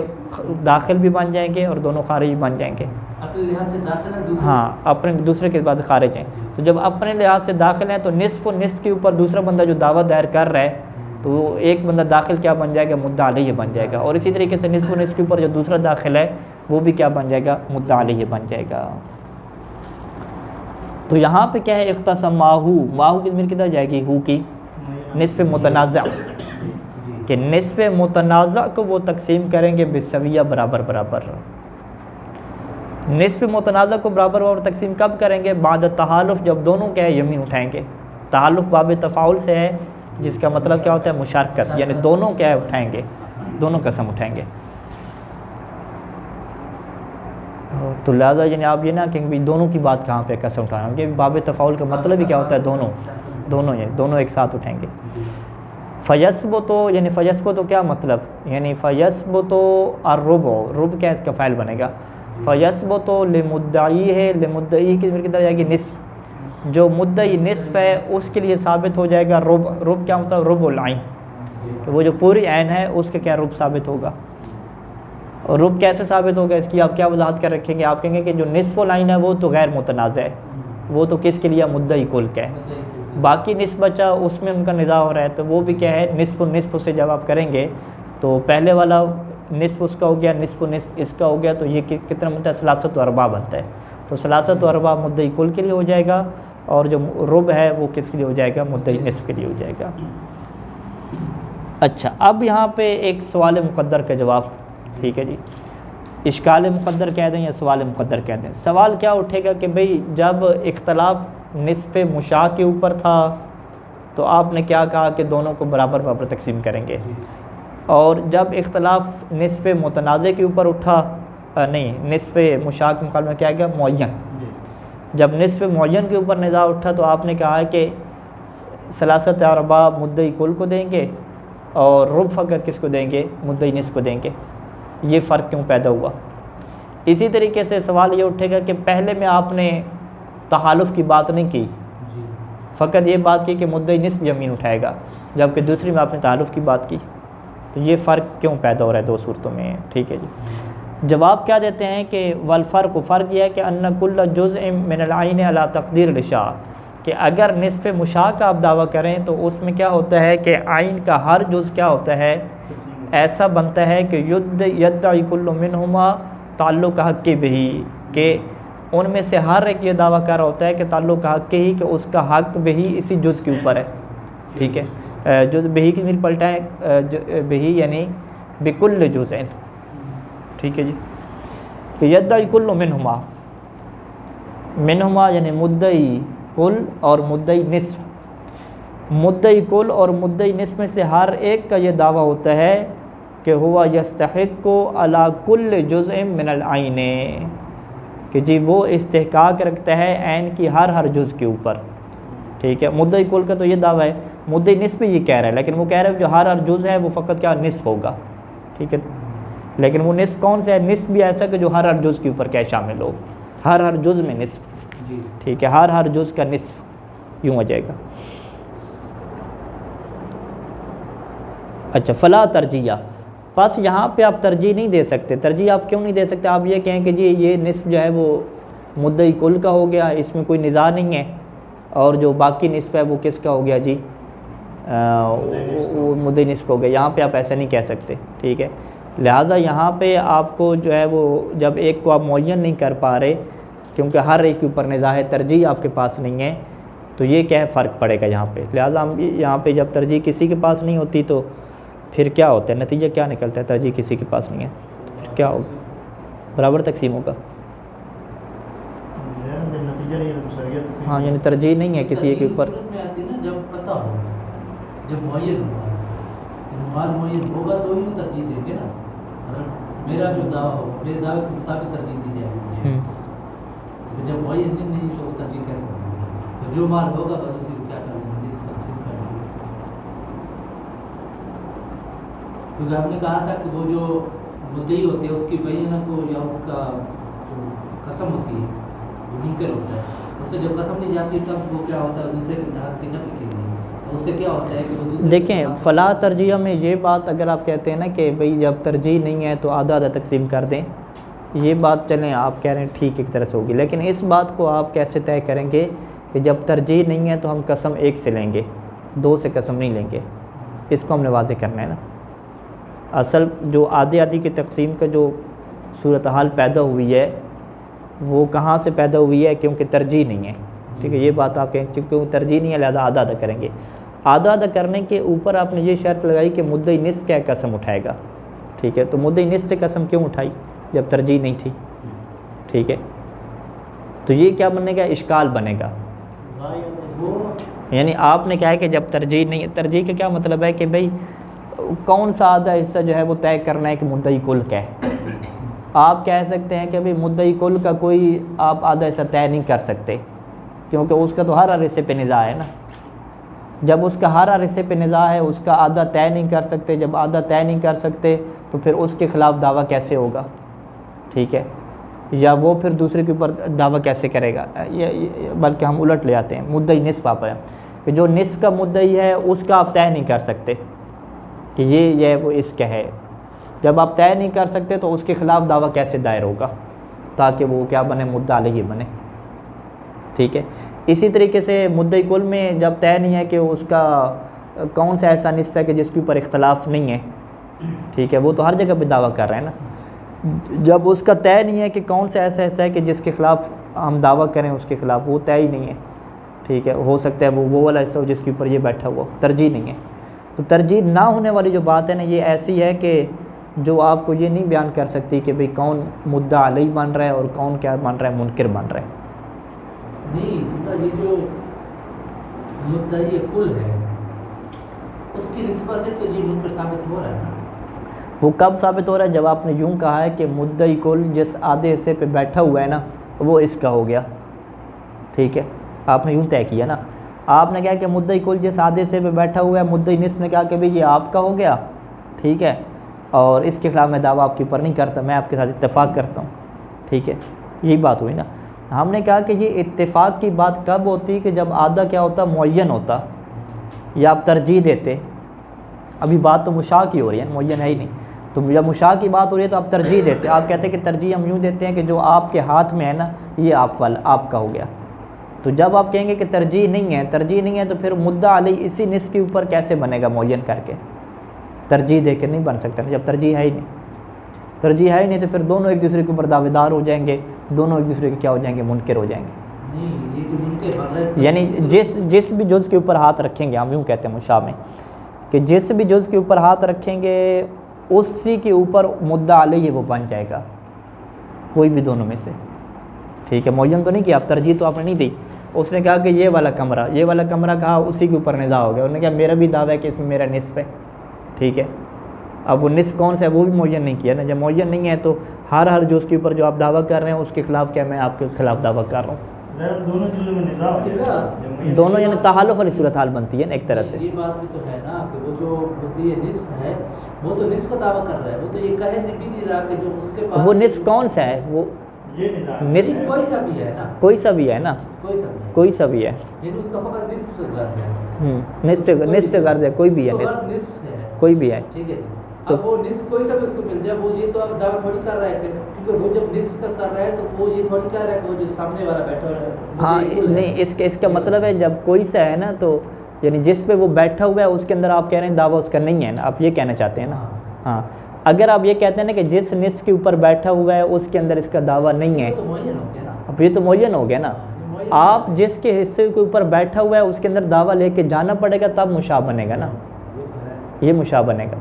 दाखिल भी बन जाएंगे और दोनों खारिज भी बन जाएंगे। अपने लिहाज से दाखिल है, हाँ, अपने दूसरे के बाद खारिज हैं। तो जब अपने लिहाज से दाखिल हैं तो निस्फ के ऊपर दूसरा बंदा जो दावा दायर कर रहा है तो एक बंदा दाखिल क्या बन जाएगा, मुद्दा अलैह बन जाएगा, और इसी तरीके से निस्फ के ऊपर जो दूसरा दाखिल है वो भी क्या बन जाएगा, मुद्दा अलैह बन जाएगा। तो यहाँ पे क्या है, इख्तसम माहू की ज़मीर किधर जाएगी, हु की, निस्फ मुतनाज़ा कि निस्फ मुतनाज़ा को वो तकसीम करेंगे बिसविया बराबर बराबर। निस्फ मुतनाज़ा को बराबर बराबर तकसीम कब करेंगे, बाद तहालुफ़, जब दोनों क्या है यमीन उठाएंगे। तहालुफ़ बाब तफ़ाउल से है जिसका मतलब क्या होता है, मुशारकत, यानी दोनों क्या है उठाएंगे, दोनों कसम उठाएंगे। तो लिहाजा यानी आप ये ना कहेंगे भाई दोनों की बात कहाँ पे कसम उठाना, क्योंकि बाब तफ़ाउल का मतलब ही क्या होता है, दोनों एक साथ उठाएंगे। फ़यस्बो तो यानी फ़यस्बो तो क्या मतलब, यानी फ़यस्बो तो रुब क्या इसका फ़ाइल बनेगा, फ़यस्बो तो लिमुद्दई है, लिमुद्दई की ज़मीर किधर जाएगी, निस्फ, जो मुद्दई निस्फ है उसके लिए साबित हो जाएगा रुब क्या मतलब, रुबुल आइन, तो वो जो पूरी आइन है उसके क्या रुब साबित होगा। और रुब कैसे साबित होगा, इसकी आप क्या वजाहत कर रखेंगे, आप कहेंगे कि जो निस्फुल आइन है वो तो गैर मुतनाज़ा है, वो तो किसके लिए, मुद्दई कुल का है। बाकी निस्फ बचा उसमें उनका निज़ा हो रहा है, तो वो भी क्या है, निस्फ से जब आप करेंगे तो पहले वाला निस्फ उसका हो गया, निस्फ इसका हो गया, तो ये कितना बनता है, सलासत व अरबा बनता है। तो सलासत व अरबा मुद्दई कुल के लिए हो जाएगा, और जो रुब है वो किसके लिए हो जाएगा, मुद्दई निस्फ के लिए हो जाएगा। अच्छा, अब यहाँ पे एक सवाल मुक़द्दर का जवाब, ठीक है जी, इश्काल मुक़द्दर कह दें या सवाल मुक़द्दर कह दें। सवाल क्या उठेगा कि भाई जब इख्तलाफ निस्फ मुशा के ऊपर था तो आपने क्या कहा कि दोनों को बराबर बराबर तकसीम करेंगे, और जब इख्तलाफ निस्फ मुतनाज़े के ऊपर उठा, नहीं, निस्फ मुशा के मुकाबले में क्या गया, मुअय्यन, जब निस्फ मुअय्यन के ऊपर निज़ा उठा तो आपने कहा कि सलासत अरबा मुद्दई कुल को देंगे और रुब फ़कत किसको देंगे, मुद्दई निस्फ को देंगे। ये फ़र्क क्यों पैदा हुआ। इसी तरीके से सवाल ये उठेगा कि पहले में आपने तहालुफ़ की बात नहीं की, फ़कत ये बात की कि मुद्दई निस्फ यमीन उठाएगा, जबकि दूसरी में आपने तहालुफ़ की बात की, तो ये फ़र्क क्यों पैदा हो रहा है दो सूरतों में, ठीक है जी। जवाब क्या देते हैं कि वल फ़र्क यह है कि अन्न कुल्ल जुज़्इन मिनल आइन अला तक़दीर लिशा, कि अगर निस्फ मुशा का आप दावा करें तो उसमें क्या होता है कि आइन का हर जुज़ क्या होता है, ऐसा बनता है कि यद्दई कुल्लु मिनहुमा ताल्लुक़ हक़्क़ि बिही, के उनमें से हर एक ये दावा कर रहा होता है कि ताल्लुक़ हक़्क़ि ही, कि उसका हक़ बिही इसी जुज़ के ऊपर है, ठीक है। जुज़ बिही की मेरी पलटा है, बिही यानी बिकुल्ल जुज़इन, ठीक है जी। तो यद्दई कुल्लु मिनहुमा यानी मुद्दई कुल और मुद्दई निस्फ, मुद्दई कुल और मुद्दई निस्फ में से हर एक का ये दावा होता है कि हुआ यस्तहिक्कु अला कुल्ल जुज़इन मिनल आइने, कि जी वो इस्तेहकाक रखता है ऐन की हर जुज़ के ऊपर, ठीक है। मुद्दई कुल का तो ये दावा है, मुद्दई निस्फ ये कह रहा है, लेकिन वो कह रहा है जो हर जुज़ है वो फ़कत क्या निस्फ होगा, ठीक है। लेकिन वो निस्फ कौन सा है? निस्फ भी ऐसा कि जो हर जुज़ के ऊपर क्या शामिल हो, हर जुज़ में निस्फ, ठीक है, हर जुज़ का निस्फ यूँ हो जाएगा। अच्छा, फ़ला तरजिया, बस यहाँ पे आप तरजीह नहीं दे सकते। तरजीह आप क्यों नहीं दे सकते? आप ये कहें कि जी ये निस्फ जो है वो मुद्दई कुल का हो गया, इसमें कोई निज़ा नहीं है, और जो बाकी निस्फ है वो किसका हो गया जी, वो मुद्दई निस्फ हो गया। यहाँ पे आप ऐसा नहीं कह सकते, ठीक है। लिहाजा यहाँ पे आपको जो है वो जब एक को आप मुअय्यन नहीं कर पा रहे, क्योंकि हर एक के ऊपर निज़ा है, तरजीह आपके पास नहीं है, तो ये क्या है, फ़र्क पड़ेगा यहाँ पे। लिहाजा हम यहाँ पे जब तरजीह किसी के पास नहीं होती तो फिर क्या होता है, नतीजा क्या निकलता है? तरजीह किसी के पास नहीं है, फिर क्या होगा? बराबर तकसीम होगा। हाँ, यानी तरजीह नहीं है किसी के ऊपर। जब पता हो, जब मुअय्यन होगा तो ही तरजीह देंगे ना। मतलब मेरा जो दावा हो, मेरे दावे के मुताबिक तरजीह दी जाएगी मुझे, तो जब मुअय्यन नहीं तो वो तरजीह कैसे होगी? तो जो माल होगा बस उसी को क्या कर लेंगे, इस तकसीम कर लेंगे। क्योंकि आपने कहा था कि वो जो मुद्दई होते हैं उसकी बैना को या उसका जो कसम होती है वो मुनकर होता है, उससे जब कसम नहीं जाती तब वो क्या होता है, दूसरे के हक की नफी के लिए, तो उससे क्या होता है कि वो दूसरे। देखें, फ़ला तरजीह में ये बात अगर आप कहते हैं ना कि भाई जब तरजीह नहीं है तो आधा आधा तकसीम कर दें, ये बात चलें, आप कह रहे हैं ठीक एक तरह से होगी, लेकिन इस बात को आप कैसे तय करेंगे कि जब तरजीह नहीं है तो हम कसम एक से लेंगे, दो से कसम नहीं लेंगे? इसको हमने वाज़ेह करना है ना। असल जो आधे आधी की तकसीम का जो सूरत हाल पैदा हुई है वो कहाँ से पैदा हुई है? क्योंकि तरजीह नहीं है, ठीक है। ये बात आप कहें क्योंकि तरजीह नहीं है लिहाजा आधा आधा करेंगे। आधा आधा करने के ऊपर आपने ये शर्त लगाई कि मुद्दई निस्फ क्या कसम उठाएगा, ठीक है। तो मुद्दई निस्फ से कसम क्यों उठाई जब तरजीह नहीं थी, ठीक है। तो ये क्या बनेगा? इश्काल बनेगा। यानी आपने क्या है कि जब तरजीह नहीं है, तरजीह का क्या मतलब है कि भाई कौन सा आधा हिस्सा जो है वो तय करना है कि मुद्दई कुल क्या है। आप कह सकते हैं कि भाई मुद्दई कुल का कोई आप आधा हिस्सा तय नहीं कर सकते, क्योंकि उसका तो हर हिस्से पे निज़ा है ना। जब उसका हर हिस्से पे निज़ा है, उसका आधा तय नहीं कर सकते। जब आधा तय नहीं कर सकते तो फिर उसके ख़िलाफ़ दावा कैसे होगा, ठीक है, या वो फिर दूसरे के ऊपर दावा कैसे करेगा? बल्कि हम उलट ले आते हैं, मुद्दई निस्फ आप है कि जो निस्फ का मुद्दई है उसका आप तय नहीं कर सकते कि ये वो इसका है। जब आप तय नहीं कर सकते तो उसके ख़िलाफ़ दावा कैसे दायर होगा ताकि वो क्या बने, मुद्दा अलैहि बने, ठीक है। इसी तरीके से मुद्दई कुल में जब तय नहीं है कि उसका कौन सा ऐसा निस्फ है कि जिसके ऊपर इख्तलाफ नहीं है, ठीक है, वो तो हर जगह पे दावा कर रहे हैं ना। जब उसका तय नहीं है कि कौन सा ऐसा ऐसा है कि जिसके ख़िलाफ़ हम दावा करें, उसके ख़िलाफ़ वो तय ही नहीं है, ठीक है। हो सकता है वो वाला हिस्सा हो जिसके ऊपर ये बैठा हुआ, तरजीह नहीं है। तो तरजीह ना होने वाली जो बात है ना, ये ऐसी है कि जो आपको ये नहीं बयान कर सकती कि भाई कौन मुद्दा अलैहि बन रहा है और कौन क्या बन रहा है, मुनकिर बन रहा है। नहीं, ये जो मुद्दई कुल है उसकी निस्बत से तो ये मुनकर साबित हो रहा है ना। वो कब साबित हो रहा है? जब आपने यूँ कहा है कि मुद्दई कुल जिस आधे हिस्से पे बैठा हुआ है ना वो इसका हो गया, ठीक है। आपने यूँ तय किया ना, आपने कहा कि मुद्दई कुल जिस आधे हिस्से पे बैठा हुआ है, मुद्दई निस्फ ने कहा कि भाई ये आपका हो गया, ठीक है, और इसके खिलाफ मैं दावा आपके ऊपर नहीं करता, मैं आपके साथ इत्तेफाक करता हूँ, ठीक है। यही बात हुई ना। हमने कहा कि ये इत्तेफाक की बात कब होती कि जब आधा क्या होता, मुअय्यन होता, या आप तरजीह देते। अभी बात तो मुशाह की हो रही है, मुअय्यन है ही नहीं। तो जब मुशाह की बात हो रही है तो आप तरजीह देते, आप कहते हैं कि तरजीह हम यूँ देते हैं कि जो आपके हाथ में है ना ये आप वाला आपका हो गया। तो जब आप कहेंगे कि तरजीह नहीं है, तरजीह नहीं है, तो फिर मुद्दा अलैहि इसी निस्फ के ऊपर कैसे बनेगा मुअय्यन करके? तरजीह देकर नहीं बन सकता ना, जब तरजीह है ही नहीं। तरजीह है ही नहीं तो फिर दोनों एक दूसरे के ऊपर दावेदार हो जाएंगे, दोनों एक दूसरे के क्या हो जाएंगे, मुनकिर हो जाएंगे। नहीं, ये जो मुनकिर बन रहा है, यानी जिस भी जुज़ के ऊपर हाथ रखेंगे, हम यूँ कहते हैं मुशाह में कि जिस भी जुज़ के ऊपर हाथ रखेंगे उसी के ऊपर मुद्दा अलैहि वो बन जाएगा, कोई भी दोनों में से, ठीक है। मुअय्यन तो नहीं किया, आप तरजीह तो आपने नहीं दी। उसने कहा कि ये वाला कमरा कहा, उसी के ऊपर निज़ा हो गया। उन्होंने कहा मेरा भी दावा है कि इसमें मेरा निस्फ है, ठीक है। अब वो निस्फ कौन सा है वो भी मुअय्यन नहीं किया ना। जब मुअय्यन नहीं है तो हर जुज़ के ऊपर जो आप दावा कर रहे हैं उसके ख़िलाफ़ क्या मैं आपके ख़िलाफ़ दावा कर रहा हूँ, दोनों चीज़ों में निज़ा हो जाए, दोनों यानी तहालुफ वाली सूरत हाल बनती है ना एक तरह से। ये बात भी तो है ना कि वो जो मुद्दई निस्फ है वो तो निस्फ का दावा कर रहा है, वो तो ये कहे भी नहीं रहा कि जो उसके पास वो निस्फ कौन सा है? वो ये निज़ा निस्फ कोई सा भी है ना, कोई सा भी है ना, कोई सा भी है, कोई सा भी है। यानी उसका फकत निस्फ गर्ज है, निस्फ गर्ज है, कोई भी है, उसका गर्ज निस्फ है, कोई भी है। ठीक है जी। तो अब वो निस्फ कोई सा भी उसको मिल जाए, वो ये तो अब दावा थोड़ी कर रहा है क्योंकि वो जब निस्फ का कर रहा है तो वो ये थोड़ी कह रहा है कि वो जो सामने वाला बैठा है हाँ नहीं, इसका मतलब है जब कोई सा है ना, तो यानी जिस पे वो बैठा हुआ है उसके अंदर आप कह रहे हैं दावा उसका नहीं है ना, आप ये कहना चाहते हैं ना। हाँ, अगर आप ये कहते हैं ना कि जिस निस्फ के ऊपर बैठा हुआ है उसके अंदर इसका दावा नहीं है, तो मुअय्यन हो गया ना, अब ये तो मुअय्यन हो गया ना। आप जिसके हिस्से के ऊपर बैठा हुआ है उसके अंदर दावा लेके जाना पड़ेगा, तब मुशाह बनेगा ना, ये मुशाह बनेगा।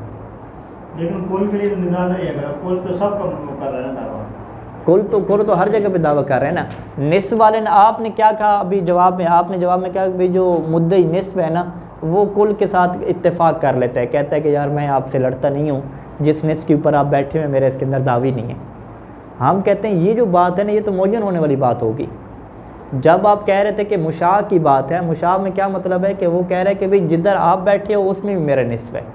लेकिन कुल के लिए तो निज़ा नहीं है, कुल तो सब का कर रहा है दावा, कुल तो हर जगह पे दावा कर रहे हैं ना। निस्फ वाले ने आपने क्या कहा अभी जवाब में, आपने जवाब में कहा कि भाई जो मुद्दई निस्फ है ना वो कुल के साथ इत्तेफाक कर लेता है, कहता है कि यार मैं आपसे लड़ता नहीं हूँ, जिस निस्फ के ऊपर आप बैठे हुए मेरे इसके अंदर दावी नहीं है। हम कहते हैं ये जो बात है ना ये तो मुअय्यन होने वाली बात होगी। जब आप कह रहे थे कि मुशाह की बात है, मुशाह में क्या मतलब है कि वो कह रहे हैं कि भाई जिधर आप बैठे हो उसमें भी मेरा निस्फ है।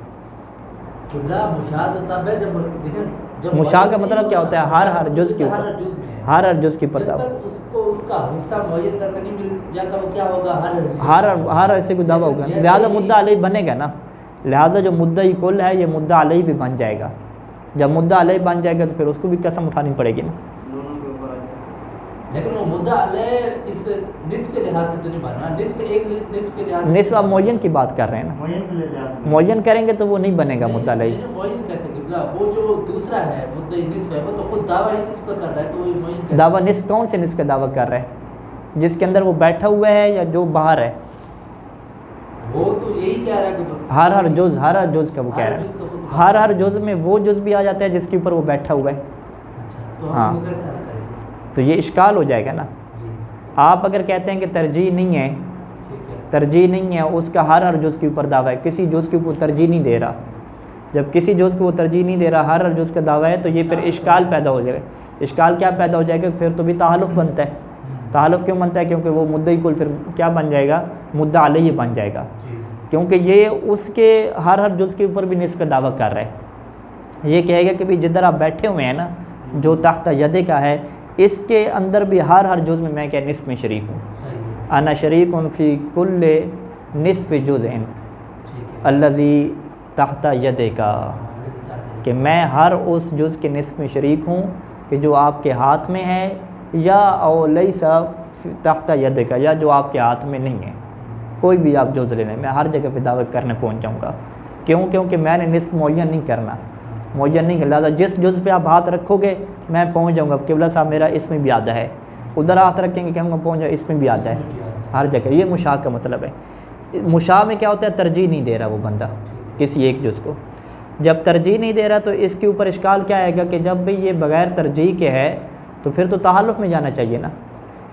मुशाह तो तब है जब मुशाह का मतलब क्या होता है? हर जुज़ के ऊपर, हर जुज़ के ऊपर दावा, उसको उसका हिस्सा मुअय्यन करके नहीं मिल जाता वो क्या होगा, हर ऐसे को दावा होगा, लिहाजा मुद्दा अलैह बनेगा ना। लिहाजा जो मुद्दई कुल है ये मुद्दा अलैह भी बन जाएगा। जब मुद्दा अलैह बन जाएगा तो फिर उसको भी कसम उठानी पड़ेगी ना। दोनों के ऊपर आ जाए। लेकिन वो मुद्दा अलैह इस निस्फ के लिहाज से तो नहीं बनना, निस्फ एक निस्फ के लिहाज से निस्फ आप मुअय्यन की बात कर रहे हैं ना, मुअय्यन के लिए लिहाज मुअय्यन करेंगे तो वो नहीं बनेगा मुद्दा अलैह। मुअय्यन कैसे किबला, वो जो दूसरा है मुद्दई निस्फ है वो तो खुद दावा ही निस्फ का कर रहा है, तो वो मुअय्यन कैसे? दावा निस्फ कौन से निस्फ का दावा कर रहा है? जिसके अंदर वो बैठा हुआ है या जो बाहर है? वो तो यही कह रहा है कि बस हर जुज़ का वो कह रहा है। हर जुज़ में वो जुज़ भी आ जाता है जिसके ऊपर वो बैठा हुआ है। अच्छा, तो हाँ। हम इसको कैसे हल करेंगे? तो ये इश्काल हो जाएगा ना। जी आप अगर कहते हैं कि तरजीह नहीं है, ठीक है, तरजीह नहीं है, उसका हर जुज़ के ऊपर दावा है, किसी जुज़ के ऊपर तरजीह नहीं दे रहा, जब किसी जुज़ को वो तरजीह नहीं दे रहा, हर जुज़ का दावा है, तो ये फिर इश्काल पैदा हो जाएगा। इश्काल क्या पैदा हो जाएगा? फिर तो भी ताहलुफ बनता है। ताहलुफ क्यों बनता है? क्योंकि वो मुद्दई कुल फिर क्या बन जाएगा? मुद्दा अलैह बन जाएगा, जी क्योंकि ये उसके हर जुज़ के ऊपर भी निस्फ का दावा कर रहा है। ये कहेगा कि भाई जिधर आप बैठे हुए हैं ना, जो तख्त यदे का है, इसके अंदर भी हर जुज़ में मैं क्या निस्फ में शरीक हूँ। सही है, अना शरीकुन फ़ी कुल्ले निस्फ जुज़इन ठीक है, अल्लज़ी तख्त यदे का, कि मैं हर उस जुज़ के निस्फ में शरीक हूँ कि जो आपके हाथ में है, या और लैसा तख्त यदे का, या जो आपके हाथ में नहीं है। कोई भी आप जुज़ ले लें, मैं हर जगह पे दावा करने पहुँच जाऊँगा। क्यों? क्योंकि मैंने निस्फ मुअय्यन नहीं करना, मुअय्यन नहीं करना। जिस जुज़ पे आप हाथ रखोगे मैं पहुँच जाऊँगा। किबला साहब मेरा इसमें भी आधा है, उधर हाथ रखेंगे कि हम पहुँच जाए, इसमें भी आधा है, हर जगह। ये मुशाह का मतलब है। मुशाह में क्या होता है? तरजीह नहीं दे रहा वो बंदा किसी एक जुज़ को। जब तरजीह नहीं दे रहा तो इसके ऊपर इश्काल क्या आएगा कि जब भाई ये बग़ैर तरजीह के है तो फिर तो ताहल्लुफ़ में जाना चाहिए ना,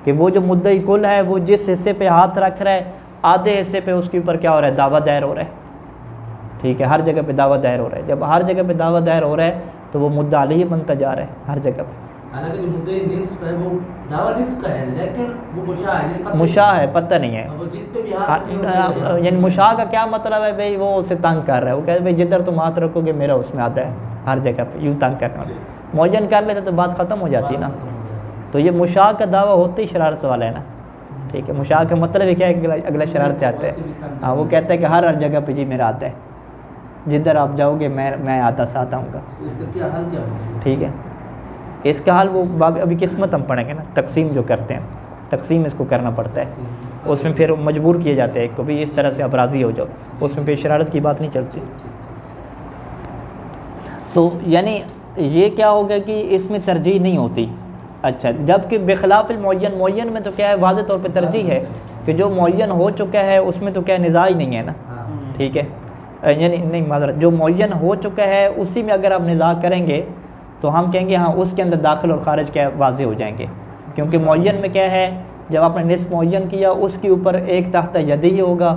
कि वो जो मुद्दई कुल है वो जिस हिस्से पे हाथ रख रहा है, आधे हिस्से पे उसके ऊपर क्या हो रहा है? दावा दायर हो रहा है। ठीक है, हर जगह पे दावा दायर हो रहा है। जब हर जगह पे दावा दायर हो रहा है तो वो मुद्दा अलैह बनता जा रहा है हर जगह पे। हालांकि जो मुद्दई निस्फ है वो दावा निस्फ का है, लेकिन वो मुशाह है, यानी पता मुशाह है, पता नहीं है। वो जिस पे भी हाथ रखेंगे यानी मुशाह का क्या मतलब है? भाई वो उसे तंग कर रहा है, वो कहते भाई जिधर तुम हाथ रखोगे मेरा उसमें आता है, हर जगह पे यूँ तंग करने वाले। मुअय्यन कर लेते तो बात ख़त्म हो जाती है ना। तो ये मुशाह का दावा होते ही शरारत वाला है ना। ठीक है, मुशाह का मतलब है क्या है? अगला शरारत से आता है। हाँ, वो कहता है कि हर जगह पे जी मेरा आता है, जिधर आप जाओगे मैं आता साथ आऊँगा। तो इसका क्या हल क्या होगा? ठीक है, इसका हल वो अभी किस्मत हम पढ़ेंगे ना। तकसीम जो करते हैं, तकसीम इसको करना पड़ता है, उसमें फिर मजबूर किए जाते हैं कभी इस तरह से आप राज़ी हो जाओ, उसमें फिर शरारत की बात नहीं चलती। तो यानी ये क्या होगा कि इसमें तरजीह नहीं होती। अच्छा, जबकि बेखिलाफ़ मुअय्यन, मुअय्यन में तो क्या है? वाज़ेह तौर पे तरजीह है कि जो मुअय्यन हो चुका है उसमें तो क्या निज़ा ही नहीं है ना। हाँ, ठीक है, यानी नहीं माज़रत, जो मुअय्यन हो चुका है उसी में अगर आप निज़ा करेंगे तो हम कहेंगे हाँ उसके अंदर दाखिल और ख़ारिज क्या वाज़ेह हो जाएंगे। क्योंकि मुअय्यन में क्या है? जब आपने निस्फ मुअय्यन किया उसके ऊपर एक तख्त यदी ही होगा,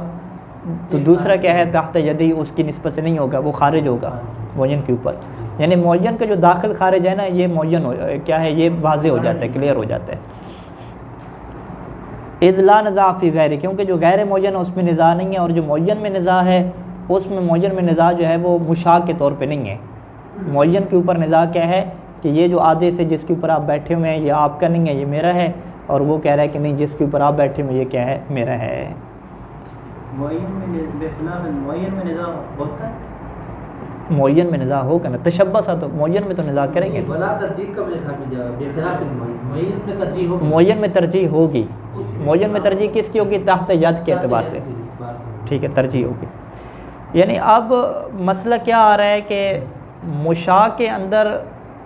तो दूसरा क्या है? तख्त यदी उसकी निस्बत से नहीं होगा, वो ख़ारिज होगा मुअय्यन के ऊपर। यानी मुअय्यन का जो दाखिल ख़ारिज है ना, ये मुअय्यन क्या है? ये वाज़ेह हो जाता है, क्लियर हो जाता है। इज़ला नज़ा फ़ी गैर, क्योंकि जो गैर मुअय्यन है उसमें निज़ा नहीं है, और जो मुअय्यन में निज़ा है उसमें मुअय्यन में निज़ा जो है वो मुशाक के तौर पे नहीं है। मुअय्यन के ऊपर निज़ा क्या है कि ये जो आधे से जिसके ऊपर आप बैठे हुए हैं ये आपका नहीं है, ये मेरा है, और वो कह रहा है कि नहीं जिसके ऊपर आप बैठे हुए ये क्या है, मेरा है। मुअय्यन में निज़ा होता है, मुअय्यन में निज़ा होगा ना, तशब्बह सा तो मुअय्यन में तो निज़ा करेंगे। बला तरजीह कब लिखा कि बेखिलाफ मुअय्यन में तरजीह होगी, मुअय्यन में तरजीह होगी। मुअय्यन में तरजीह किसकी होगी? तहत यद के एतबार से, ठीक है, तरजीह होगी। यानी अब मसला क्या आ रहा है कि मुशा के अंदर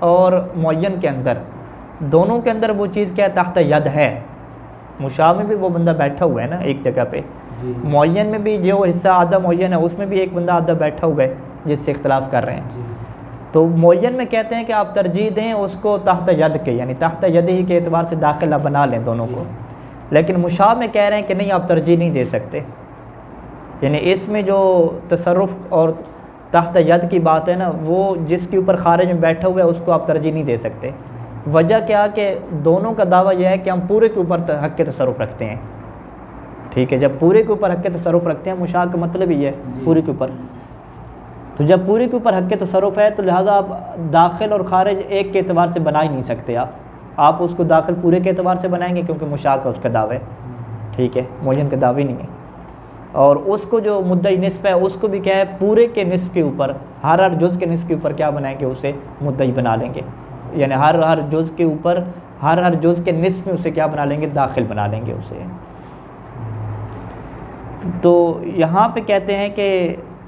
और मुअय्यन के अंदर, दोनों के अंदर वो चीज़ क्या है, तहत यद है। मुशा में भी वो बंदा बैठा हुआ है ना एक जगह पे, मुअय्यन में भी जो हिस्सा आधा मुअय्यन है उसमें भी एक बंदा आधा बैठा हुआ है जिससे इख्तलाफ कर रहे हैं। तो मुअय्यन में कहते हैं कि आप तरजीह दें उसको तहत यद के, यानी तहत यद ही के एतबार से दाखिला बना लें दोनों को। लेकिन मुशा में कह रहे हैं कि नहीं आप तरजीह नहीं दे सकते, यानी इसमें जो तसर्रुफ़ और तहत यद की बात है ना, वो जिसके ऊपर खारिज में बैठा हुआ है उसको आप तरजीह नहीं दे सकते। वजह क्या कि दोनों का दावा यह है कि हम पूरे के ऊपर हक़ के तसर्रुफ़ रखते हैं, ठीक है। जब पूरे के ऊपर हक़ के तसर्रुफ़ रखते हैं, मुशा का मतलब ही है पूरे के ऊपर, तो जब पूरे के ऊपर हक़ के तसर्रुफ़ है तो लिहाजा आप दाखिल और खारिज एक के एतबार से बना ही नहीं सकते। आप उसको दाखिल पूरे के एतबार से बनाएंगे क्योंकि मुशा का उसका दावा है, ठीक है, मुअय्यन का दावा ही नहीं है। और उसको जो मुद्दई निस्फ़ है उसको भी क्या है, पूरे के निस्फ़ के ऊपर, हर जुज़ के निस्फ़ के ऊपर क्या बनाएंगे, उसे मुद्दई बना लेंगे। यानी हर जुज़ के ऊपर, हर जुज़ के निस्फ़ में उसे क्या बना लेंगे, दाखिल बना लेंगे उसे। तो यहाँ पे कहते हैं कि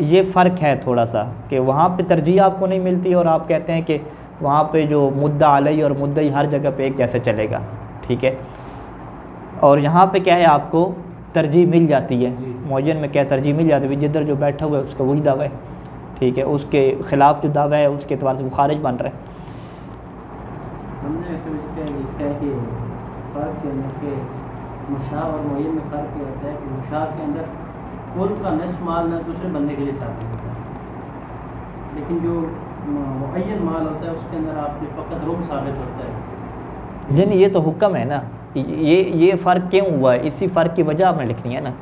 ये फ़र्क है थोड़ा सा, कि वहाँ पे तरजीह आपको नहीं मिलती और आप कहते हैं कि वहाँ पे जो मुद्दा अलई और मुद्दई हर जगह पे एक जैसे चलेगा, ठीक है। और यहाँ पे क्या है, आपको तरजीह मिल जाती है। मुअय्यन में क्या तरजीह मिल जाती है, जिधर जो बैठा हुआ है उसका वही दावा है, ठीक है, उसके ख़िलाफ़ जो दावा है उसके एतबार से वो खारिज बन रहा है। हमने इसमें लिखा है कि फ़र्क के मुशा और मुअय्यन में फ़र्क ये होता है कि मुशा के अंदर कुल का निस्फ़ माल ना दूसरे बंदे के लिए साबित होता है, लेकिन जो मुअय्यन माल होता है उसके अंदर आपके फ़कत रुब साबित होता है। जी नहीं, ये तो हुक्म है ना, ये फ़र्क क्यों हुआ है, इसी फ़र्क की वजह आपने लिखनी है ना।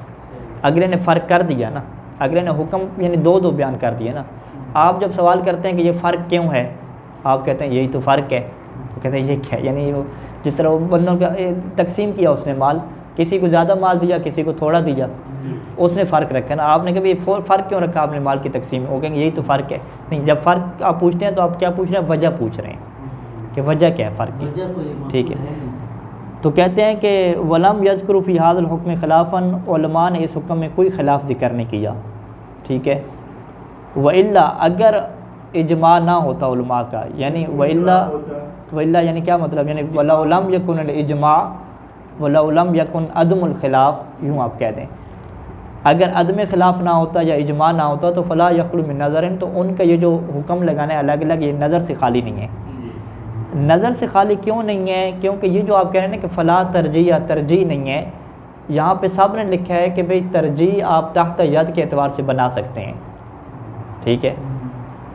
अगले ने फ़र्क कर दिया ना, अगले ने हुक्म यानी दो बयान कर दिया ना। आप जब सवाल करते हैं कि ये फ़र्क क्यों है, आप कहते हैं यही तो फ़र्क है, तो कहते हैं ये क्या है, यानी वो जिस तरह वो बंदों का तकसीम किया उसने माल, किसी को ज़्यादा माल दिया किसी को थोड़ा दिया, उसने फ़र्क रखा ना। आपने कभी फ़र्क क्यों रखा आपने माल की तकसीम में, वो कहेंगे यही तो फ़र्क है। नहीं, जब फ़र्क आप पूछते हैं तो आप क्या पूछ रहे हैं, वजह पूछ रहे हैं कि वजह क्या है फ़र्क की, ठीक है। तो कहते हैं कि वलम यज़कुरु फ़ी हाज़िल हुक्म ख़िलाफ़न, उलमा ने इस हुक्म में कोई ख़िलाफ़ ज़िक्र नहीं किया, ठीक है। व इल्ला, अगर इजमा ना होता उलमा का, यानी व इल्ला यानी क्या मतलब, यानी वला लम यकुन इजमा वला लम यकुन अदमुल ख़िलाफ़, यूँ आप कह दें अगर अदम ख़िलाफ़ ना होता या इजमा ना होता तो फ़ला यख़लु मिन नज़रिन, तो उनका ये जो हुक्म लगाना है अलग अलग, ये नज़र से खाली नहीं है। नज़र से खाली क्यों नहीं है, क्योंकि ये जो आप कह रहे हैं ना कि फ़ला तरजीह या तरजीह नहीं है, यहाँ पे सब ने लिखा है कि भाई तरजीह आप तहत यद के एतबार से बना सकते हैं, ठीक है।